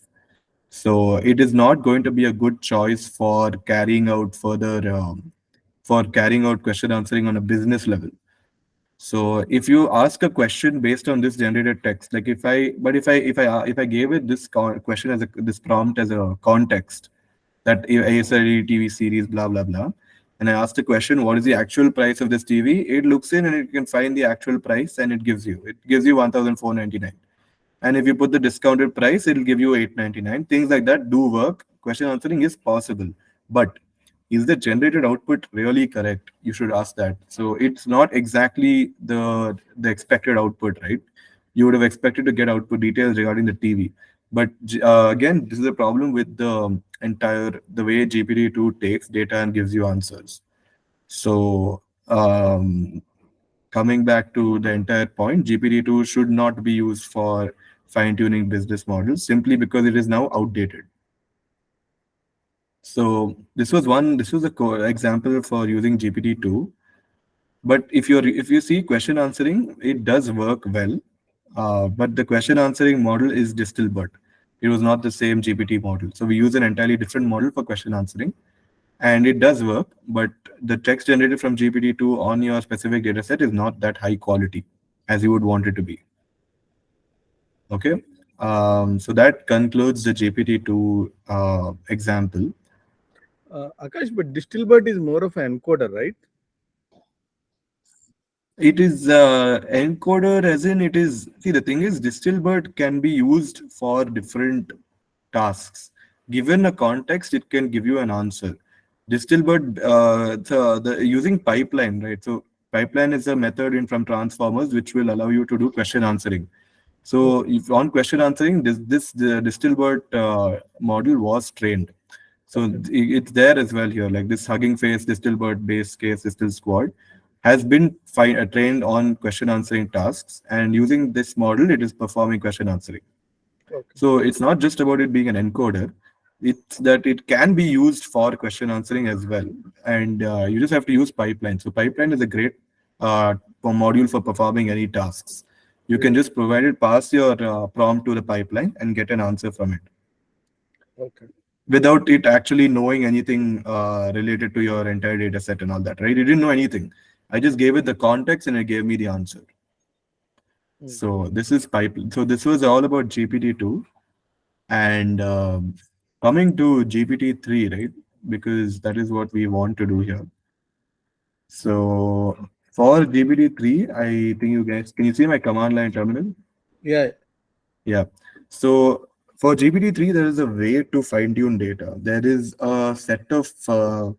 So it is not going to be a good choice for carrying out question answering on a business level. So if you ask a question based on this generated text, like if I gave it this question as this prompt as a context, that ASL TV series, blah blah blah, and I asked the question, what is the actual price of this TV? It looks in and it can find the actual price and it gives you 1,499. And if you put the discounted price, it'll give you 899. Things like that do work. Question answering is possible, but is the generated output really correct? You should ask that. So it's not exactly the expected output, right? You would have expected to get output details regarding the TV. But again, this is a problem with the way GPT-2 takes data and gives you answers. So coming back to the entire point, GPT-2 should not be used for fine-tuning business models simply because it is now outdated. So this was a example for using GPT-2. But if you see question answering, it does work well. But the question answering model is Distilbert. It was not the same GPT model. So we use an entirely different model for question answering. And it does work, but the text generated from GPT-2 on your specific data set is not that high quality as you would want it to be. Okay. So that concludes the GPT-2 example. Akash, but Distilbert is more of an encoder, right? It is encoder as in it is, see the thing is Distilbert can be used for different tasks. Given a context, it can give you an answer. Distilbert, using pipeline, right? So pipeline is a method from transformers which will allow you to do question answering. So if on question answering, the Distilbert model was trained. So it's there as well here, like this Hugging Face, Distilbert base case, Distil Squad has been trained on question answering tasks, and using this model, it is performing question answering. Okay. So it's not just about it being an encoder, it's that it can be used for question answering as well. And you just have to use pipeline. So pipeline is a great module for performing any tasks. You can just pass your prompt to the pipeline and get an answer from it. Okay. without it actually knowing anything related to your entire data set and all that, right? It didn't know anything. I just gave it the context and it gave me the answer. So this is pipeline. So this was all about GPT-2. And coming to GPT-3, right? Because that is what we want to do here. So for GPT-3, I think you guys, can you see my command line terminal? Yeah. Yeah. So for GPT-3, there is a way to fine tune data. There is a set of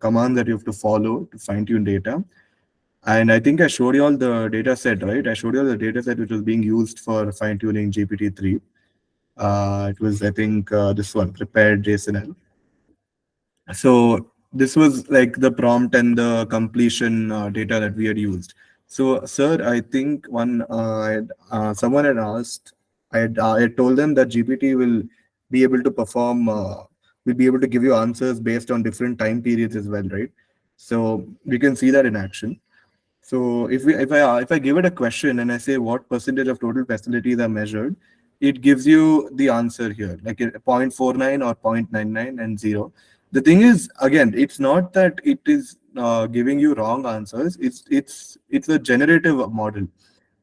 commands that you have to follow to fine tune data. And I think I showed you all the data set, right? I showed you all the data set which was being used for fine tuning GPT-3. It was, I think, this one, prepared JSON. So this was like the prompt and the completion data that we had used. So, sir, I think someone had asked, I had told them that GPT will be able to perform, will be able to give you answers based on different time periods as well, right? So we can see that in action. So if I give it a question and I say what percentage of total facilities are measured, it gives you the answer here, like 0.49 or 0.99 and 0. The thing is, again, it's not that it is giving you wrong answers. It's a generative model.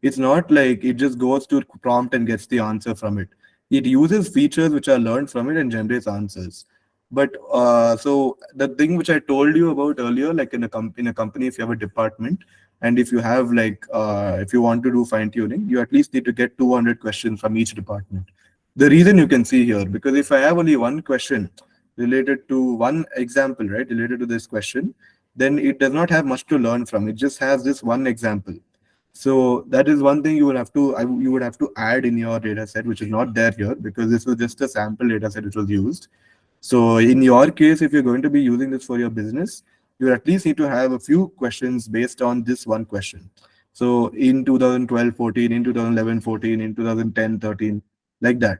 It's not like it just goes to prompt and gets the answer from it. It uses features which are learned from it and generates answers. But so the thing which I told you about earlier, like in a company, if you have a department, and if you have if you want to do fine tuning, you at least need to get 200 questions from each department. The reason you can see here, because if I have only one question related to one example, right, related to this question, then it does not have much to learn from. It just has this one example. So that is one thing you would have to add in your data set, which is not there here because this was just a sample data set which was used. So in your case, if you're going to be using this for your business, you at least need to have a few questions based on this one question. So in 2012-14, in 2011-14, in 2010-13, like that.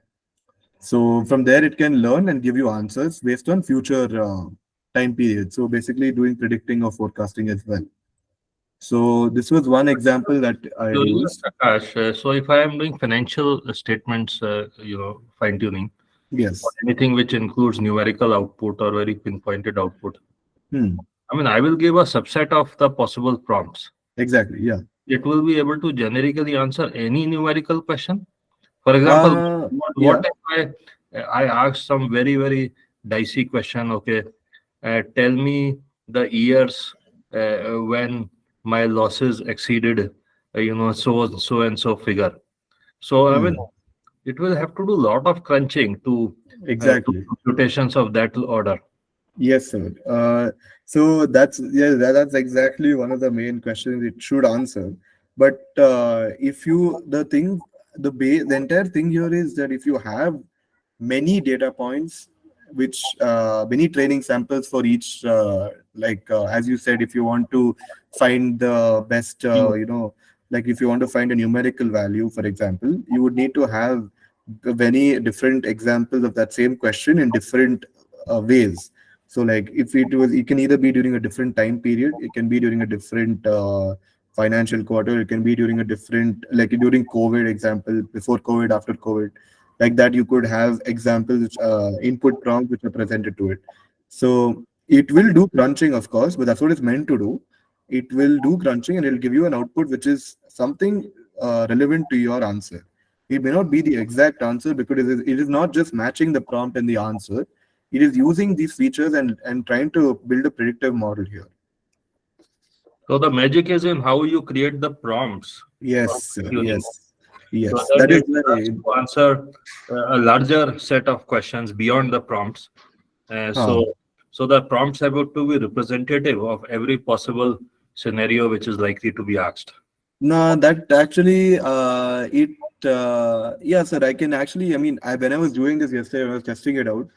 So from there, it can learn and give you answers based on future time periods. So basically doing predicting or forecasting as well. So this was one example that I used. Prakash, so if I am doing financial statements, fine tuning, yes, anything which includes numerical output or very pinpointed output, I mean, I will give a subset of the possible prompts. Exactly. Yeah. It will be able to generically answer any numerical question. For example, what if I ask some very, very dicey question? Okay, tell me the years when my losses exceeded, so and so figure. So I mean, it will have to do a lot of crunching to exactly computations of that order. Yes, sir. So that's exactly one of the main questions it should answer. But if you the entire thing here is that if you have many data points, which many training samples for each, as you said, if you want to find the best, like if you want to find a numerical value, for example, you would need to have many different examples of that same question in different ways. So like if it can either be during a different time period, it can be during a different financial quarter, it can be during a different, like during COVID example, before COVID, after COVID, like that you could have examples, input prompts which are presented to it. So it will do crunching, of course, but that's what it's meant to do. It will do crunching and it'll give you an output which is something relevant to your answer. It may not be the exact answer because it is not just matching the prompt and the answer. It is using these features and trying to build a predictive model here. So the magic is in how you create the prompts. Yes, yes. So that is to answer a larger set of questions beyond the prompts. So the prompts have to be representative of every possible scenario which is likely to be asked. No, that actually yeah, sir. I can actually, when I was doing this yesterday, I was testing it out.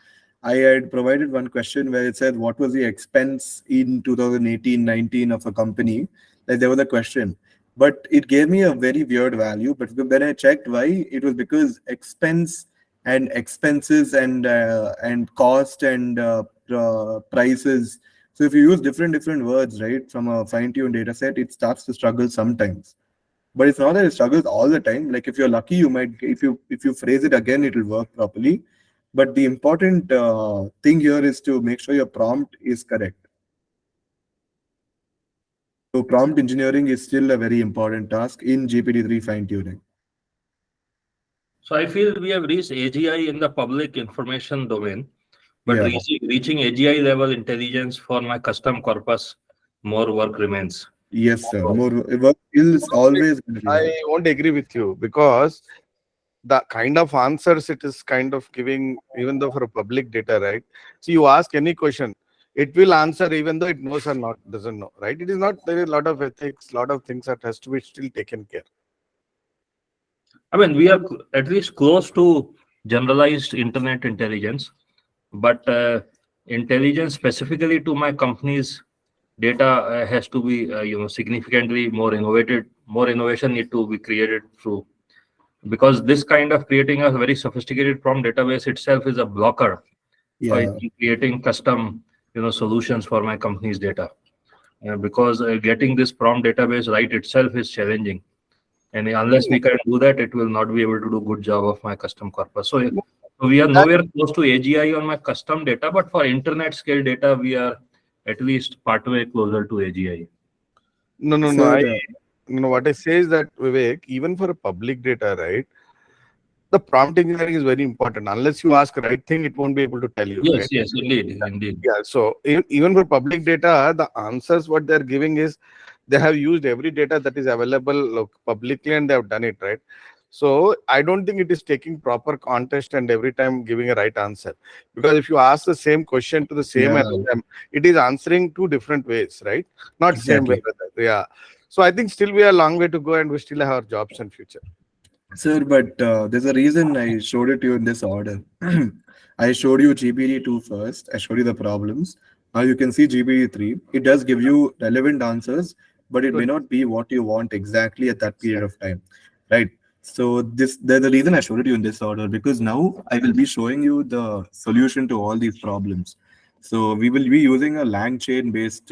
I had provided one question where it said, what was the expense in 2018-19 of a company? Like there was a question, but it gave me a very weird value. But when I checked why, it was because expense and expenses and cost and prices. So if you use different words, right, from a fine-tuned data set, it starts to struggle sometimes. But it's not that it struggles all the time. Like if you're lucky, you might, if you phrase it again, it will work properly. But the important thing here is to make sure your prompt is correct. So prompt engineering is still a very important task in GPT-3 fine-tuning. So I feel we have reached AGI in the public information domain, but Yeah. reaching AGI level intelligence for my custom corpus, more work remains. Yes, sir. More work is always going to be there. I won't agree with you because the kind of answers it is kind of giving, even though for a public data, right? So you ask any question, it will answer even though it knows or not doesn't know, right? It is not, there is a lot of ethics, lot of things that has to be still taken care. I mean, we are at least close to generalized internet intelligence, but intelligence specifically to my company's data has to be, significantly more innovated. More innovation need to be created through, because this kind of creating a very sophisticated prompt database itself is a blocker for Yeah. creating custom, solutions for my company's data. Because getting this prompt database right itself is challenging. And unless we can do that, it will not be able to do good job of my custom corpus. So we are nowhere close to AGI on my custom data, but for internet scale data, we are at least partway closer to AGI. No, no, no. Sir, No, what I say is that, Vivek, even for a public data, right, the prompt engineering is very important. Unless you ask right thing, it won't be able to tell you, Yes, right? yes, indeed. Yeah. So even for public data, the answers what they're giving is they have used every data that is available publicly and they have done it, right? So I don't think it is taking proper context and every time giving a right answer. Because if you ask the same question to the same Yeah. LLM, it is answering two different ways, right? Not same way. Exactly. Yeah. So I think still we are a long way to go and we still have our jobs in future. Sir, but there's a reason I showed it to you in this order. I showed you GPT-2 first. I showed you the problems. Now you can see GPT-3. It does give you relevant answers, but it may Good. not be what you want exactly at that period of time, right? So there's the reason I showed it to you in this order, because now I will be showing you the solution to all these problems. So we will be using a Langchain based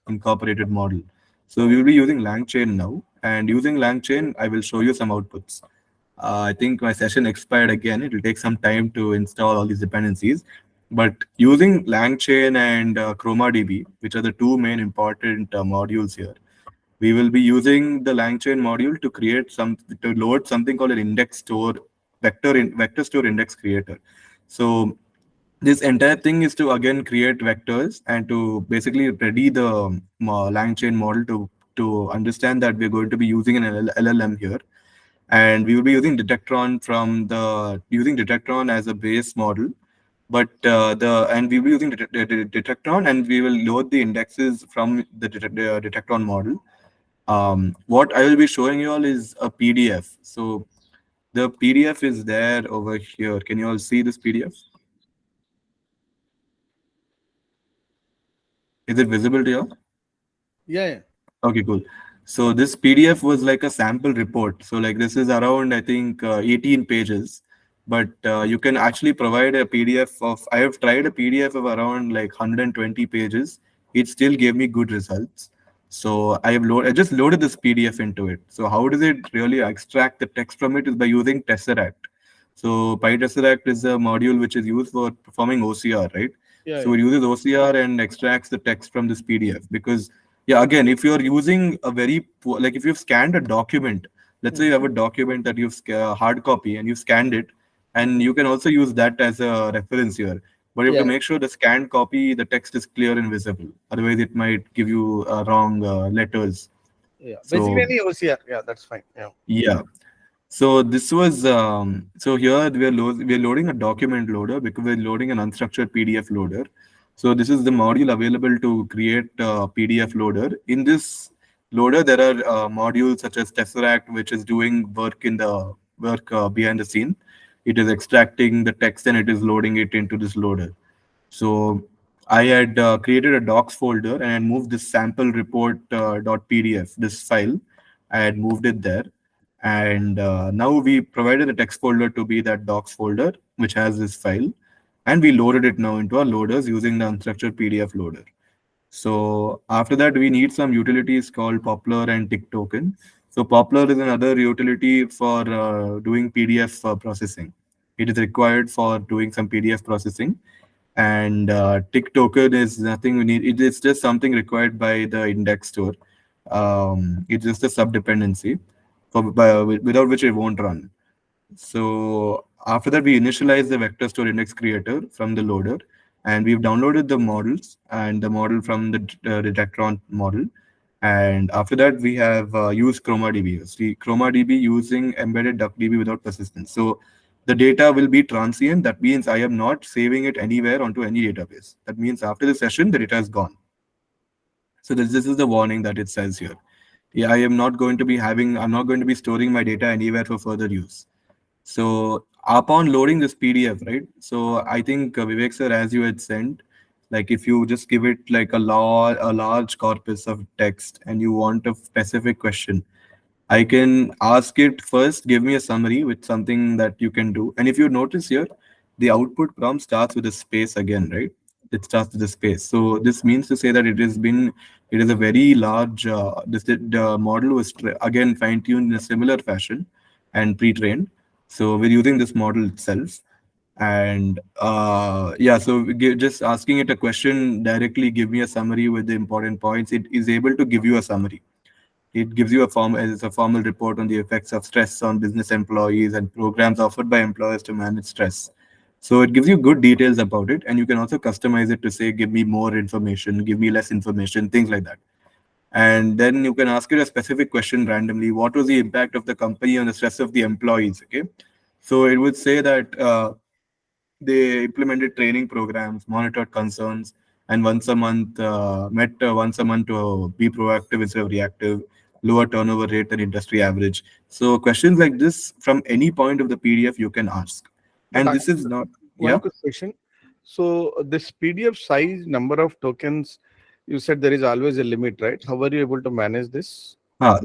incorporated model. So we will be using Langchain now, and using Langchain, I will show you some outputs. I think my session expired again. It will take some time to install all these dependencies. But using Langchain and ChromaDB, which are the two main important modules here, we will be using the Langchain module to create to load something called an index store vector store index creator. So this entire thing is to again create vectors and to basically ready the Langchain model to understand that we're going to be using an LLM here, and we will be using using Detectron as a base model. But we will be using Detectron, and we will load the indexes from the Detectron model. What I will be showing you all is a PDF. So the PDF is there over here. Can you all see this PDF? Is it visible to you? Yeah. Okay, cool. So this PDF was like a sample report. So like this is around, I think, 18 pages, but you can actually provide a PDF of, I have tried a PDF of around like 120 pages. It still gave me good results. So I just loaded this PDF into it. So how does it really extract the text from it is by using Tesseract. So PyTesseract is a module which is used for performing OCR, right? Yeah. So it uses OCR and extracts the text from this PDF because yeah, again, if you're using a very poor, like if you've scanned a document, let's say you have a document that you've hard copy and you've scanned it, and you can also use that as a reference here. But you have to make sure the scanned copy, the text is clear and visible. Otherwise, it might give you wrong letters. Yeah. So, Basically, any OCR. Yeah, that's fine. Yeah. yeah. So this was so here we're loading a document loader because we're loading an unstructured PDF loader. So this is the module available to create a PDF loader. In this loader, there are modules such as Tesseract, which is doing work behind the scene. It is extracting the text and it is loading it into this loader. So I had created a docs folder and I moved this sample report .pdf, this file. I had moved it there. And now we provided a text folder to be that docs folder, which has this file. And we loaded it now into our loaders using the unstructured PDF loader. So after that, we need some utilities called Poplar and Tick Token. So Poplar is another utility for doing PDF processing. It is required for doing some PDF processing. And tick token is nothing we need. It is just something required by the index store. It's just a sub dependency without which it won't run. So after that, we initialize the vector store index creator from the loader, and we've downloaded the models and the model from the Detectron model. And after that, we have used ChromaDB. See, ChromaDB using embedded DuckDB without persistence. So the data will be transient. That means I am not saving it anywhere onto any database. That means after the session, the data is gone. So this is the warning that it says here. Yeah, I'm not going to be storing my data anywhere for further use. So upon loading this PDF, right? So I think Vivek sir, as you had sent, like if you just give it like a large corpus of text and you want a specific question, I can ask it first, give me a summary with something that you can do. And if you notice here, the output prompt starts with a space again, right? It starts with a space. So this means to say that it is a very large, the model was again fine-tuned in a similar fashion and pre-trained. So we're using this model itself. And yeah, so just asking it a question directly, give me a summary with the important points. It is able to give you a summary. It gives you a formal report on the effects of stress on business employees and programs offered by employers to manage stress. So it gives you good details about it, and you can also customize it to say, give me more information, give me less information, things like that. And then you can ask it a specific question randomly. What was the impact of the company on the stress of the employees? Okay. So it would say that they implemented training programs, monitored concerns, and once a month to be proactive instead of reactive, lower turnover rate than industry average. So questions like this from any point of the PDF you can ask. And this is not one quick question. So this PDF size, number of tokens, you said there is always a limit, right? How are you able to manage this?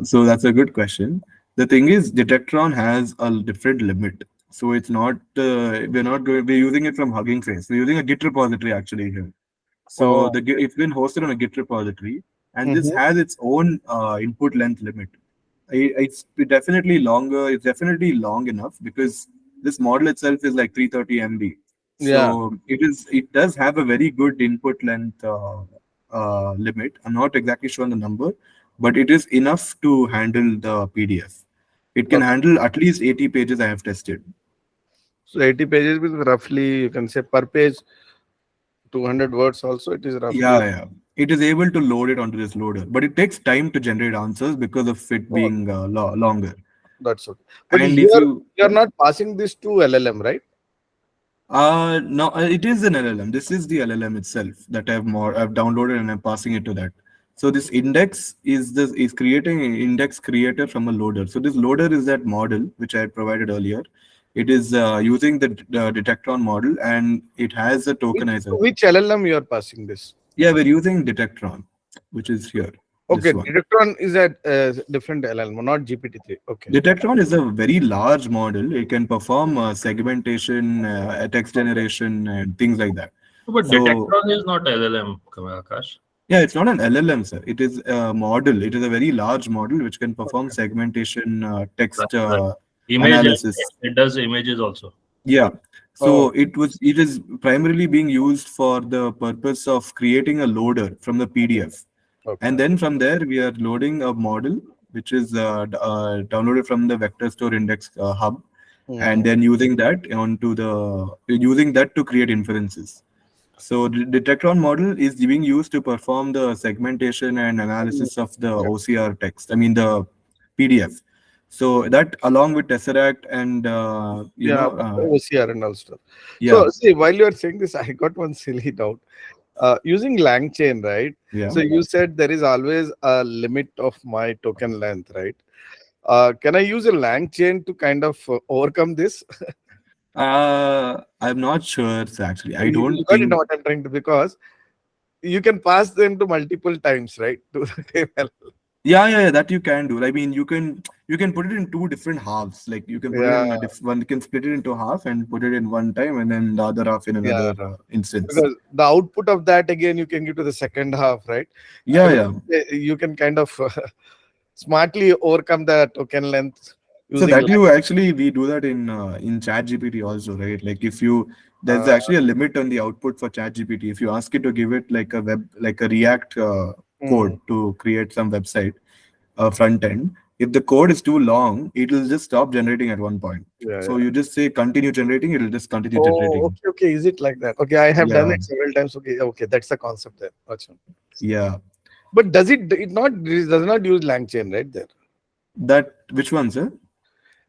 So that's a good question. The thing is, Detectron has a different limit. So it's not, we're using it from Hugging Face. We're using a Git repository actually here. So it's been hosted on a Git repository, and this has its own input length limit. It's definitely longer. It's definitely long enough because this model itself is like 330 MB. So it does have a very good input length limit. I'm not exactly sure on the number, but it is enough to handle the PDF. It can handle at least 80 pages I have tested. So 80 pages is roughly, you can say per page, 200 words also, it is roughly. Yeah. It is able to load it onto this loader, but it takes time to generate answers because of it being longer. That's okay. But and you are not passing this to LLM, right? No, it is an LLM. This is the LLM itself that I've downloaded and I'm passing it to that. So this index is creating an index creator from a loader. So this loader is that model which I had provided earlier. It is using the Detectron model, and it has a tokenizer. Which LLM you are passing this? Yeah, we're using Detectron, which is here. Okay, Detectron is a different LLM, not GPT-3. Okay. Detectron is a very large model. It can perform segmentation, text generation, and things like that. But Detectron is not LLM, Akash. Yeah, it's not an LLM, sir. It is a model. It is a very large model which can perform segmentation, text analysis. It does images also. Yeah. So it is primarily being used for the purpose of creating a loader from the PDF. Okay. And then from there, we are loading a model which is downloaded from the vector store index hub, and then using that to create inferences. So the Detectron model is being used to perform the segmentation and analysis of the OCR text. I mean the PDF. So that along with Tesseract and OCR and all stuff. Yeah. So see, while you are saying this, I got one silly doubt. Using Langchain, right? Yeah. So you said there is always a limit of my token length, right? Can I use a Langchain to kind of overcome this? I'm not sure actually. I don't you think what I'm trying to, because you can pass them to multiple times, right? To the table. Yeah, that you can do. I mean, you can put it in two different halves. Like you can put it in one. You can split it into half and put it in one time, and then the other half in another instance. Because the output of that again you can give to the second half, right? Yeah. You can kind of smartly overcome the token length So using that you actually we do that in ChatGPT also, right? Like if you there's actually a limit on the output for ChatGPT. If you ask it to give it like a web like a React code to create some website front end, if the code is too long, it will just stop generating at one point. So you just say continue generating, it will just continue Oh, generating. okay. Is it like that? Okay, I have done Yeah, it several times. Okay, that's the concept there. Achha. yeah. But it does not use Langchain, right there? That which one, sir?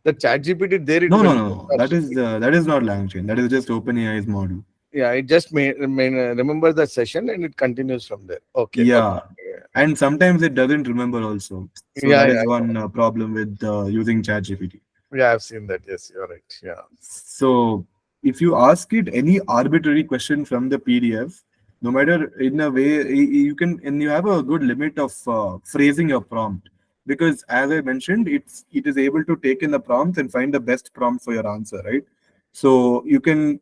The ChatGPT there it No, no, will. no. That is not Langchain. That is just OpenAI's model. Yeah, it just remember the session and it continues from there. Okay. Yeah, and sometimes it doesn't remember also. So Yeah, that yeah, is one problem with using ChatGPT. yeah. I've seen that. Yes, you're right. Yeah. So if you ask it any arbitrary question from the PDF, no matter in a way, you can, and you have a good limit of phrasing your prompt. Because as I mentioned, it is able to take in the prompt and find the best prompt for your answer, right? So you can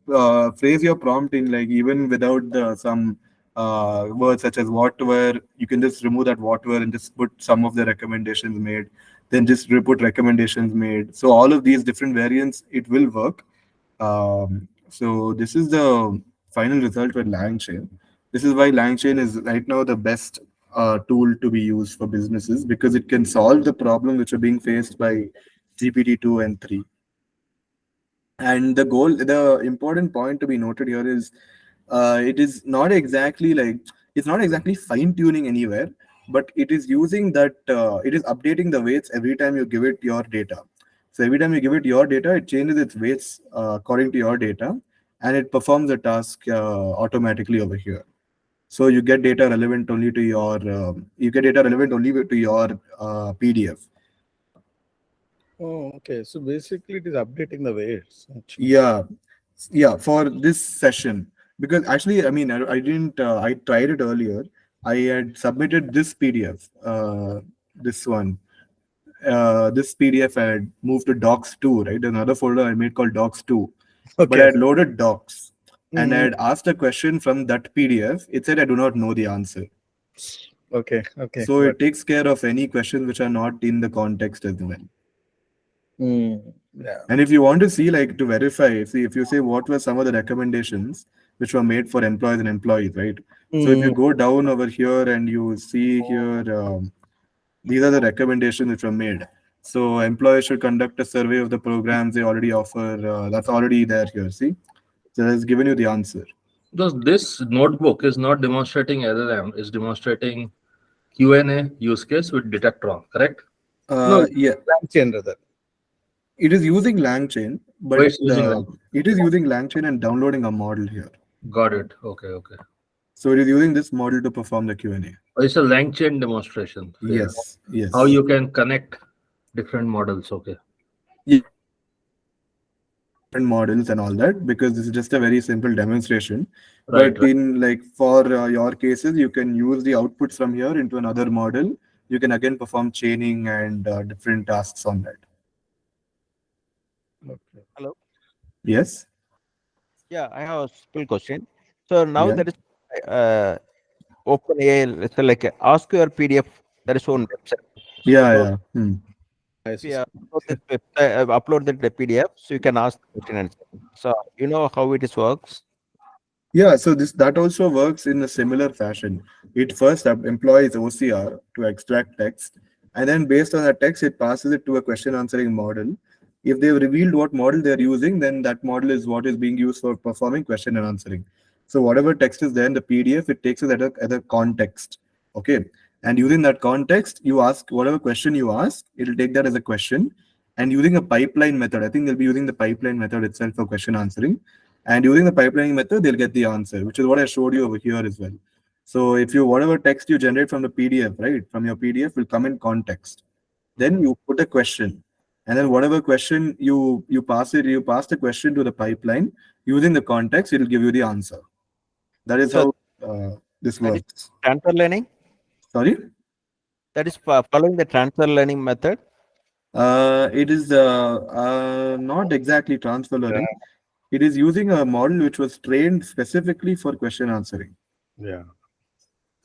phrase your prompt in like even without the some words such as what were, you can just remove that what were and just put some of the recommendations made, then just put recommendations made. So all of these different variants, it will work. So this is the final result with Langchain. This is why Langchain is right now the best tool to be used for businesses because it can solve the problem which are being faced by GPT-2 and 3. And the important point to be noted here is it is not exactly like it's not exactly fine tuning anywhere, but it is using that it is updating the weights every time you give it your data. So every time you give it your data, it changes its weights according to your data, and it performs the task automatically over here. So you get data relevant only to your PDF. Oh, okay. So basically, it is updating the weights. Yeah, yeah, for this session. Because actually, I mean, I didn't, I tried it earlier. I had submitted this PDF, this one. This PDF I had moved to docs2, right? Another folder I made called docs2. But I Okay. had loaded docs and I Mhm. had asked a question from that PDF. It said I do not know the answer. Okay. Okay. So But it takes care of any questions which are not in the context as well. yeah. And if you want to see, like to verify, see if you say what were some of the recommendations which were made for employees and employees, right? So if you go down over here and you see here, these are the recommendations which were made. So employees should conduct a survey of the programs they already offer. That's already there here. See, so it's given you the answer. Because this notebook is not demonstrating LLM, is demonstrating Q&A use case with Detectron, correct? No, Yeah, Langchain rather. it is using Langchain, Oh, but it's using it is using Langchain and downloading a model here. Got it. Okay, okay. So it is using this model to perform the Q&A. Oh, it's a Langchain demonstration. Yeah. Yes, yes. How you can connect different models. Okay. Yeah, different models and all that because this is just a very simple demonstration. Right, But right. in like for your cases, you can use the outputs from here into another model. You can again perform chaining and different tasks on that. Okay. Hello. Yes. Yeah, I have a simple question. So now Yeah. there is OpenAI. It's like ask your PDF. There is own website. Yeah, So yeah. if you upload that PDF, so you can ask the question and answer. So you know how it is works. Yeah, so that also works in a similar fashion. It first employs OCR to extract text, and then based on that text, it passes it to a question answering model. If they've revealed what model they're using, then that model is what is being used for performing question and answering. So whatever text is there in the PDF, it takes it as a context. Okay. And using that context, you ask whatever question you ask, it'll take that as a question. And using a pipeline method, I think they'll be using the pipeline method itself for question answering, and using the pipelining method, they'll get the answer, which is what I showed you over here as well. So if you, whatever text you generate from the PDF, right, from your PDF will come in context. Then you put a question, and then whatever question you pass the question to the pipeline using the context, it will give you the answer. That is So how this that is works. transfer learning. Sorry? That is following the transfer learning method. It is not exactly transfer learning. It is using a model which was trained specifically for question answering. Yeah.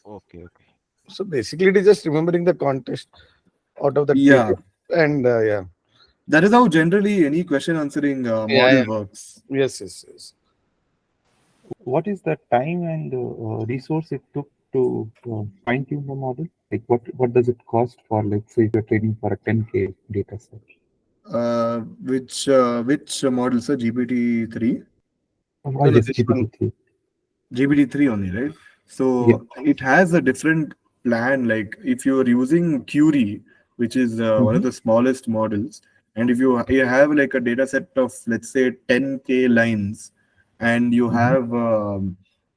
Okay, okay. So basically, it is just remembering the context out of that Yeah. PDF. And yeah. That is how generally any question answering model works. Yes. What is the time and resource it took to fine tune the model? Like what does it cost for, let's say, if you're training for a 10K data set? Which model, sir? GPT-3? I guess GPT-3. GPT-3 only, right? Yeah. So it has a different plan. Like if you're using Curie, which is one of the smallest models, and if you have like a data set of, let's say, 10K lines, and you have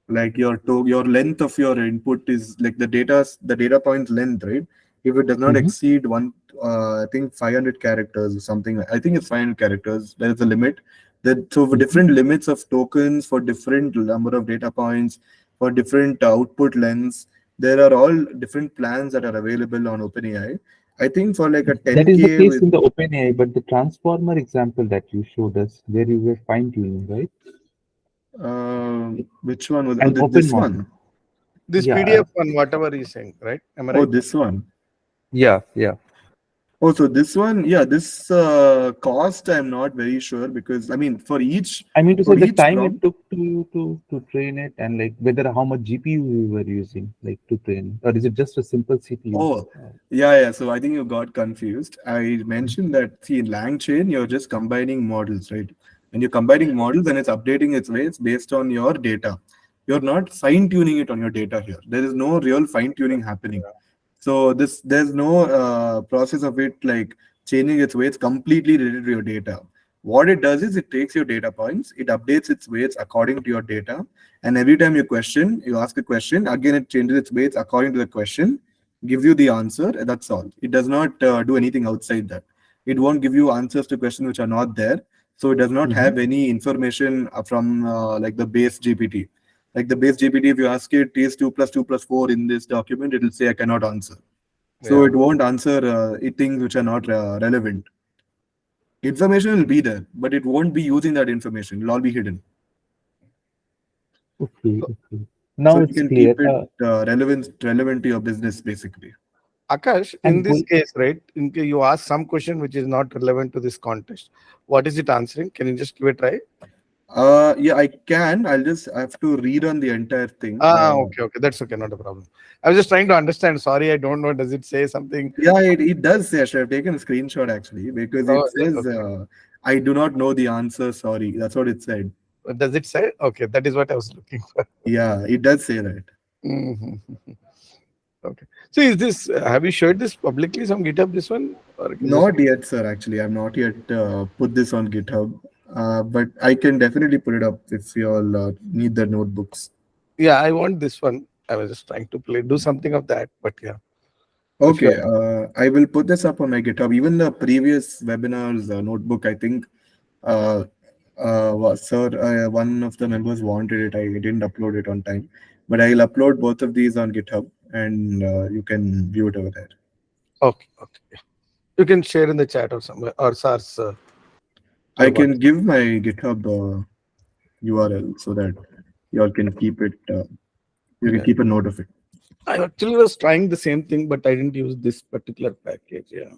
like your length of your input is like the data point length, right? If it does not exceed I think 500 characters or something. I think it's 500 characters. There is a limit. So for different limits of tokens, for different number of data points, for different output lengths, there are all different plans that are available on OpenAI. I think for like a That is the 10K case with in the OpenAI, but the transformer example that you showed us, where you were fine tuning, right? which one was An open this model. one? This Yeah. PDF one, whatever he's saying, right? Am I Oh, right? this one. Yeah. Oh, so this one, yeah, this cost, I'm not very sure because I mean, for each I mean to say the time prompt, it took to train it, and like whether how much GPU you were using, like to train, or is it just a simple CPU? Oh, yeah. So I think you got confused. I mentioned that, see, in Langchain, you're just combining models, right? And you're combining models and it's updating its weights based on your data. You're not fine-tuning it on your data here. There is no real fine-tuning happening. So there's no process of it like changing its weights completely related to your data. What it does is it takes your data points, it updates its weights according to your data, and every time you ask a question, again it changes its weights according to the question, gives you the answer, and that's all. It does not do anything outside that. It won't give you answers to questions which are not there. So it does not have any information from like the base GPT. Like the base GPT, if you ask it, is 2 plus 2 plus 4 in this document, it will say, I cannot answer. So it won't answer things which are not relevant. Information will be there, but it won't be using that information. It'll all be hidden. Okay. Now So you it's can clear. keep it relevant to your business, basically. Akash, in this case, right, in case you ask some question which is not relevant to this context, what is it answering? Can you just give it a try? Yeah, I can. I have to rerun the entire thing. Okay. That's okay, not a problem. I was just trying to understand. Sorry, I don't know. Does it say something? Yeah, it does say. I should have taken a screenshot actually because it says, I do not know the answer. Sorry. That's what it said. Does it say? Okay, that is what I was looking for. Yeah, it does say that. Okay. So is this, have you shared this publicly on GitHub, this one? Or Not yet, sir. Actually, I've not yet put this on GitHub. But I can definitely put it up if you all need the notebooks. Yeah, I want this one. I was just trying to do something of that, but yeah. Okay, I will put this up on my GitHub. Even the previous webinars notebook, I think, sir, one of the members wanted it. I didn't upload it on time, but I'll upload both of these on GitHub, and you can view it over there. Okay. Yeah. You can share in the chat or somewhere, or SARS. I can give my GitHub URL so that you all can keep it. You can keep a note of it. I actually was trying the same thing, but I didn't use this particular package. Yeah.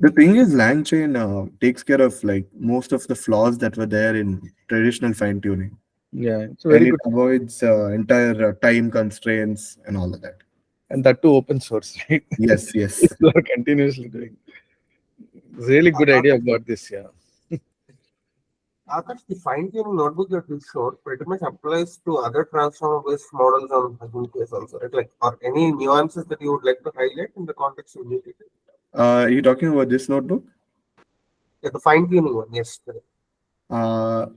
The thing is, Langchain takes care of like most of the flaws that were there in traditional fine tuning. Yeah, it's very good. It avoids entire time constraints and all of that. And that too open source, right? Yes. People are continuously doing. Really good idea about this, yeah. Akash, the fine-tuning notebook that you showed pretty much applies to other transformer-based models on Hugging Face also, right? Like, are any nuances that you would like to highlight in the context of GPT? Are you talking about this notebook? Yeah, the fine-tuning one, yes.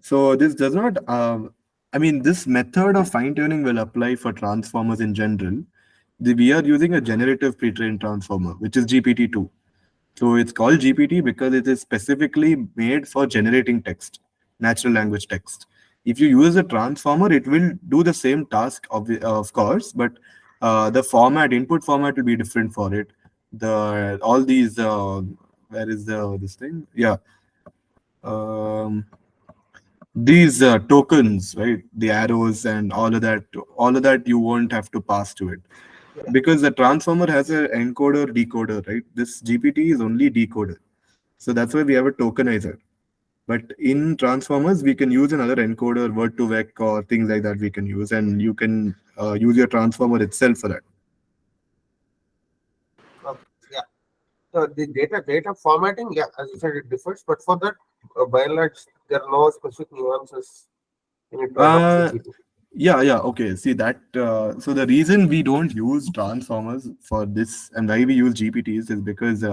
So this does not. I mean, this method of fine tuning will apply for transformers in general. We are using a generative pre-trained transformer, which is GPT-2. So it's called GPT because it is specifically made for generating text, natural language text. If you use a transformer, it will do the same task, of course, but the input format will be different for it. All these, where is this thing? Yeah. These tokens, right? The arrows and all of that you won't have to pass to it. Because the transformer has an encoder decoder, right? This GPT is only decoder. So that's why we have a tokenizer. But in transformers, we can use another encoder, word to vec, or things like that we can use, and you can use your transformer itself for that. Yeah. So the data formatting, yeah, as you said, it differs, but for that, by and large, there are no specific nuances in it to adopt GPT. Yeah, okay. See that. So the reason we don't use transformers for this and why we use GPTs is because,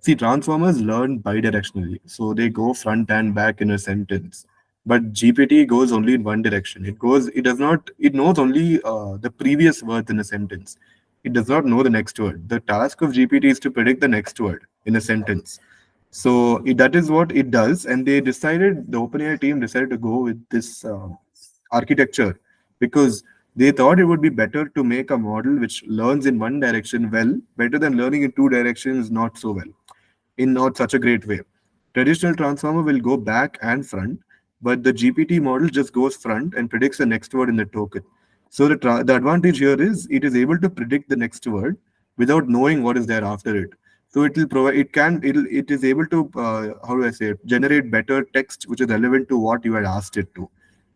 see, transformers learn bidirectionally, so they go front and back in a sentence. But GPT goes only in one direction. It does not. It knows only the previous words in a sentence. It does not know the next word. The task of GPT is to predict the next word in a sentence. So that is what it does, and the OpenAI team decided to go with this architecture because they thought it would be better to make a model which learns in one direction well, better than learning in two directions not so well, in not such a great way. Traditional transformer will go back and front, but the GPT model just goes front and predicts the next word in the token. So the advantage here is it is able to predict the next word without knowing what is there after it. So it will provide it is able to how do I say it, generate better text which is relevant to what you had asked it to.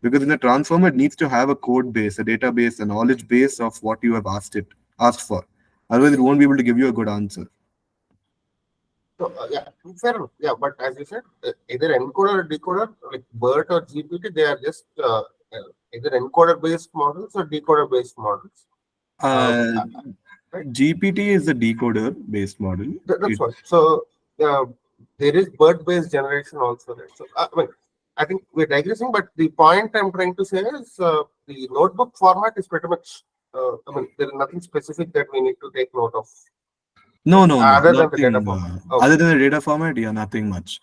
Because in the transformer, it needs to have a code base, a database, a knowledge base of what you have asked for. Otherwise, it won't be able to give you a good answer. So yeah, fair enough. Yeah, but as you said, either encoder or decoder, like BERT or GPT, they are just either encoder-based models or decoder-based models. Right? GPT is a decoder-based model. That's right. So there is BERT-based generation also. Right? So I think we're digressing, but the point I'm trying to say is the notebook format is pretty much. There is nothing specific that we need to take note of. No. Other than Nothing, the data format. Okay. Other than the data format, yeah, nothing much.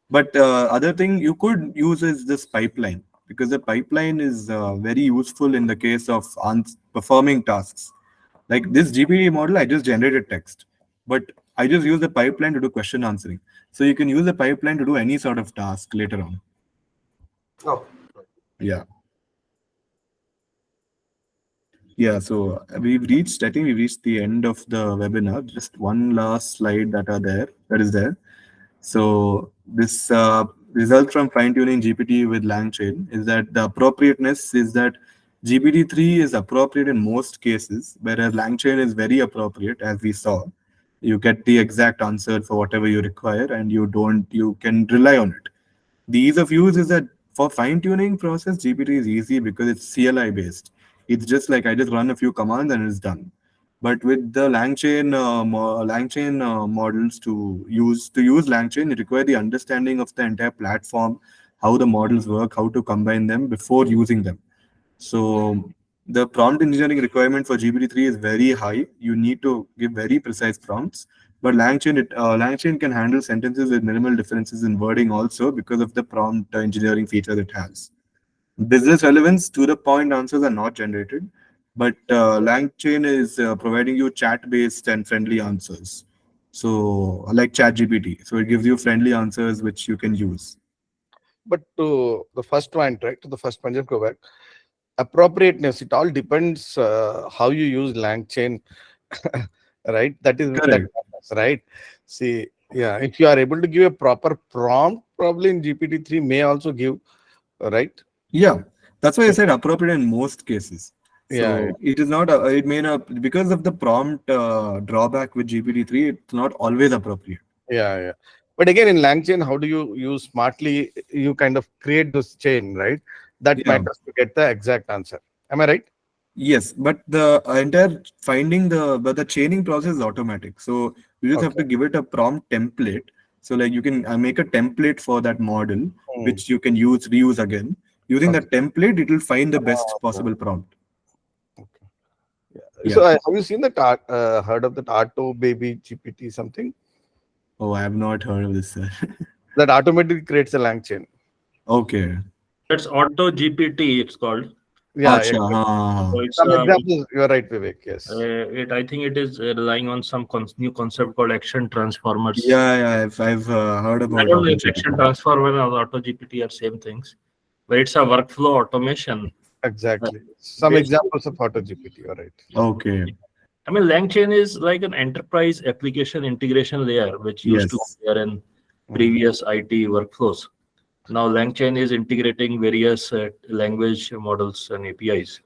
But other thing you could use is this pipeline, because the pipeline is very useful in the case of performing tasks. Like this GPT model, I just generated text, but I just use the pipeline to do question answering. So you can use the pipeline to do any sort of task later on. Oh. Yeah. Yeah, so I think we've reached the end of the webinar. Just one last slide that is there. So this result from fine-tuning GPT with Langchain is that the appropriateness is that GPT-3 is appropriate in most cases, whereas Langchain is very appropriate, as we saw. You get the exact answer for whatever you require, and you can rely on it. The ease of use is that for fine-tuning process, GPT is easy because it's CLI based. It's just like I just run a few commands and it's done. But with the Langchain models to use Langchain, you require the understanding of the entire platform, how the models work, how to combine them before using them. So the prompt engineering requirement for GPT-3 is very high. You need to give very precise prompts. But Langchain can handle sentences with minimal differences in wording also because of the prompt engineering feature it has. Business relevance to the point answers are not generated, but Langchain is providing you chat-based and friendly answers. So like ChatGPT. So it gives you friendly answers which you can use. But to the first point, right? To the first point, just go back. Appropriateness, it all depends how you use Langchain, right? That is correct. Right? See, yeah, if you are able to give a proper prompt, probably in GPT-3 may also give, right? Yeah, that's why I said appropriate in most cases. So yeah. It is not, it may not, because of the prompt drawback with GPT-3, it's not always appropriate. Yeah. But again, in Langchain, how do you use smartly? You kind of create this chain, right? That matters to get the exact answer. Am I right? Yes, but the entire but the chaining process is automatic. So you just have to give it a prompt template. So like you can make a template for that model, which you can reuse again. Using that template, it will find the best possible prompt. Yeah. So have you seen heard of that Auto Baby GPT something? Oh, I have not heard of this, sir. That automatically creates a Langchain. Okay. That's Auto GPT, it's called. Yeah. So it's, some examples, you're right, Vivek. Yes. I think it is relying on some new concept called action transformers. Yeah. I've heard about. I don't know if action transformer and Auto GPT are same things, but it's a workflow automation. Exactly. Some examples of Auto GPT. You're right. Okay. I mean, Langchain is like an enterprise application integration layer, which used to be there in previous IT workflows. Now Langchain is integrating various language models and APIs.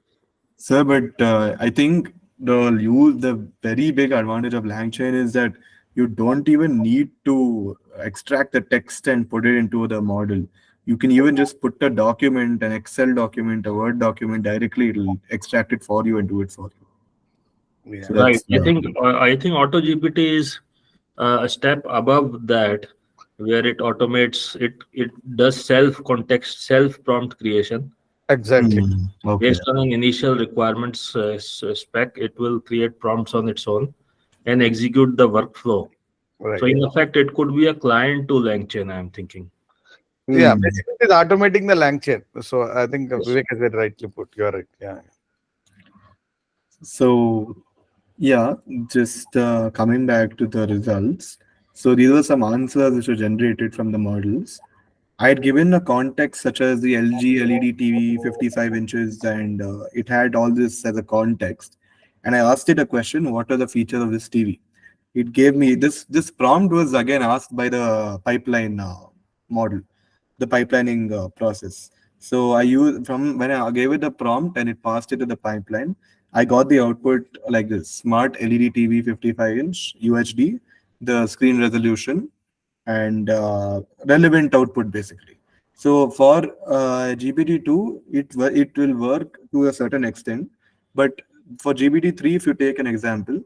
Sir, but I think the very big advantage of Langchain is that you don't even need to extract the text and put it into the model. You can even just put a document, an Excel document, a Word document directly. It'll extract it for you and do it for you. Yeah. So Right. that's I think AutoGPT is a step above that, where it automates it does self prompt creation. Exactly. Okay. Based on an initial requirements spec, it will create prompts on its own and execute the workflow. Right. So in effect, it could be a client to Langchain, I'm thinking. Yeah, basically it's automating the Langchain. So I think Vivek has it rightly put. You're right. Yeah. So yeah, just coming back to the results. So these were some answers which were generated from the models. I had given a context such as the LG LED TV 55 inches, and it had all this as a context. And I asked it a question: what are the features of this TV? It gave me this. This prompt was again asked by the pipeline model, the pipelining process. So I used from when I gave it the prompt and it passed it to the pipeline, I got the output like this: smart LED TV 55-inch UHD, the screen resolution, and relevant output basically. So for GPT-2, it will work to a certain extent, but for GPT-3, if you take an example,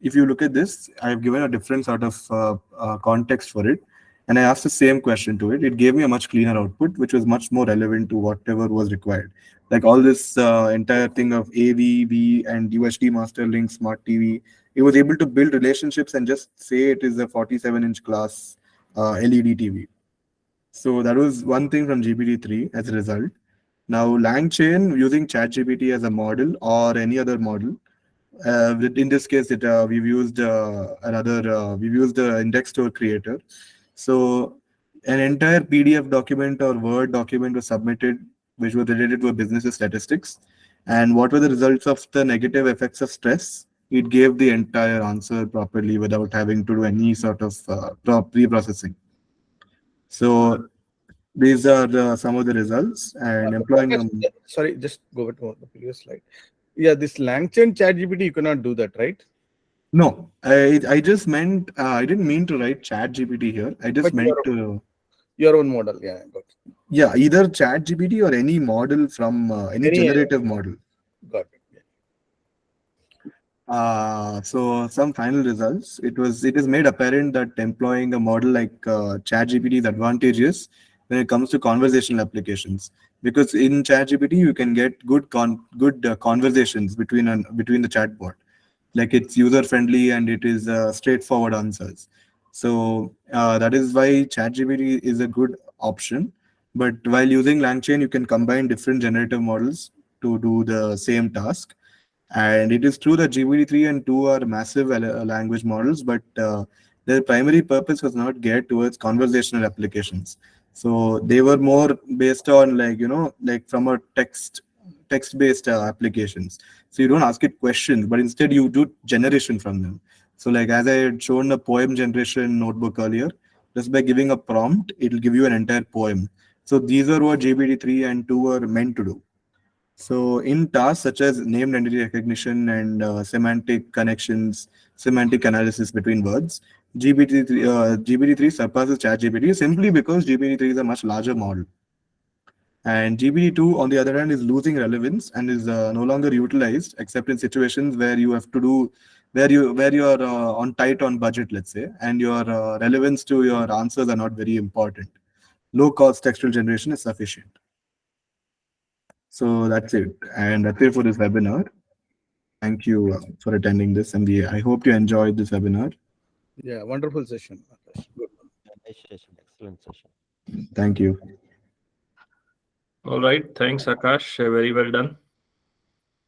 if you look at this, I have given a different sort of context for it, and I asked the same question to it. It gave me a much cleaner output, which was much more relevant to whatever was required. Like all this entire thing of AV, V, and UHD master link smart TV, it was able to build relationships and just say it is a 47-inch class LED TV. So that was one thing from GPT-3 as a result. Now Langchain using ChatGPT as a model or any other model. In this case, we've used we've used the index store creator. So an entire PDF document or Word document was submitted, which was related to a business statistics. And what were the results of the negative effects of stress? It gave the entire answer properly without having to do any sort of pre-processing. So these are some of the results, and employing Sorry, just go back to the previous slide. Yeah, this Langchain ChatGPT, you cannot do that, right? No, I just meant I didn't mean to write ChatGPT here. I just meant to your own model. Yeah, got it. Yeah, either ChatGPT or any model from any generative model. Got it. So some final results. It is made apparent that employing a model like ChatGPT is advantageous when it comes to conversational applications, because in ChatGPT you can get good conversations between the chatbot. Like it's user friendly and it is straightforward answers. So that is why ChatGPT is a good option. But while using Langchain, you can combine different generative models to do the same task. And it is true that GPT-3 and 2 are massive language models, but their primary purpose was not geared towards conversational applications. So they were more based on like from a text-based applications. So you don't ask it questions, but instead you do generation from them. So like as I had shown a poem generation notebook earlier, just by giving a prompt, it will give you an entire poem. So these are what GPT-3 and 2 are meant to do. So in tasks such as named entity recognition and semantic connections, semantic analysis between words, GPT-3 surpasses ChatGPT simply because GPT-3 is a much larger model. And GPT-2, on the other hand, is losing relevance and is no longer utilized except in situations where you have to do, where you are on tight on budget, let's say, and your relevance to your answers are not very important. Low cost textual generation is sufficient. So that's it. And that's it for this webinar. Thank you for attending this. And I hope you enjoyed this webinar. Yeah, wonderful session. Good. Nice session, excellent session. Thank you. All right. Thanks, Akash. Very well done.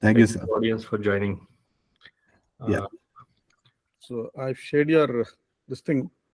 Thank you, sir. Audience for joining. Yeah. So I've shared your this thing.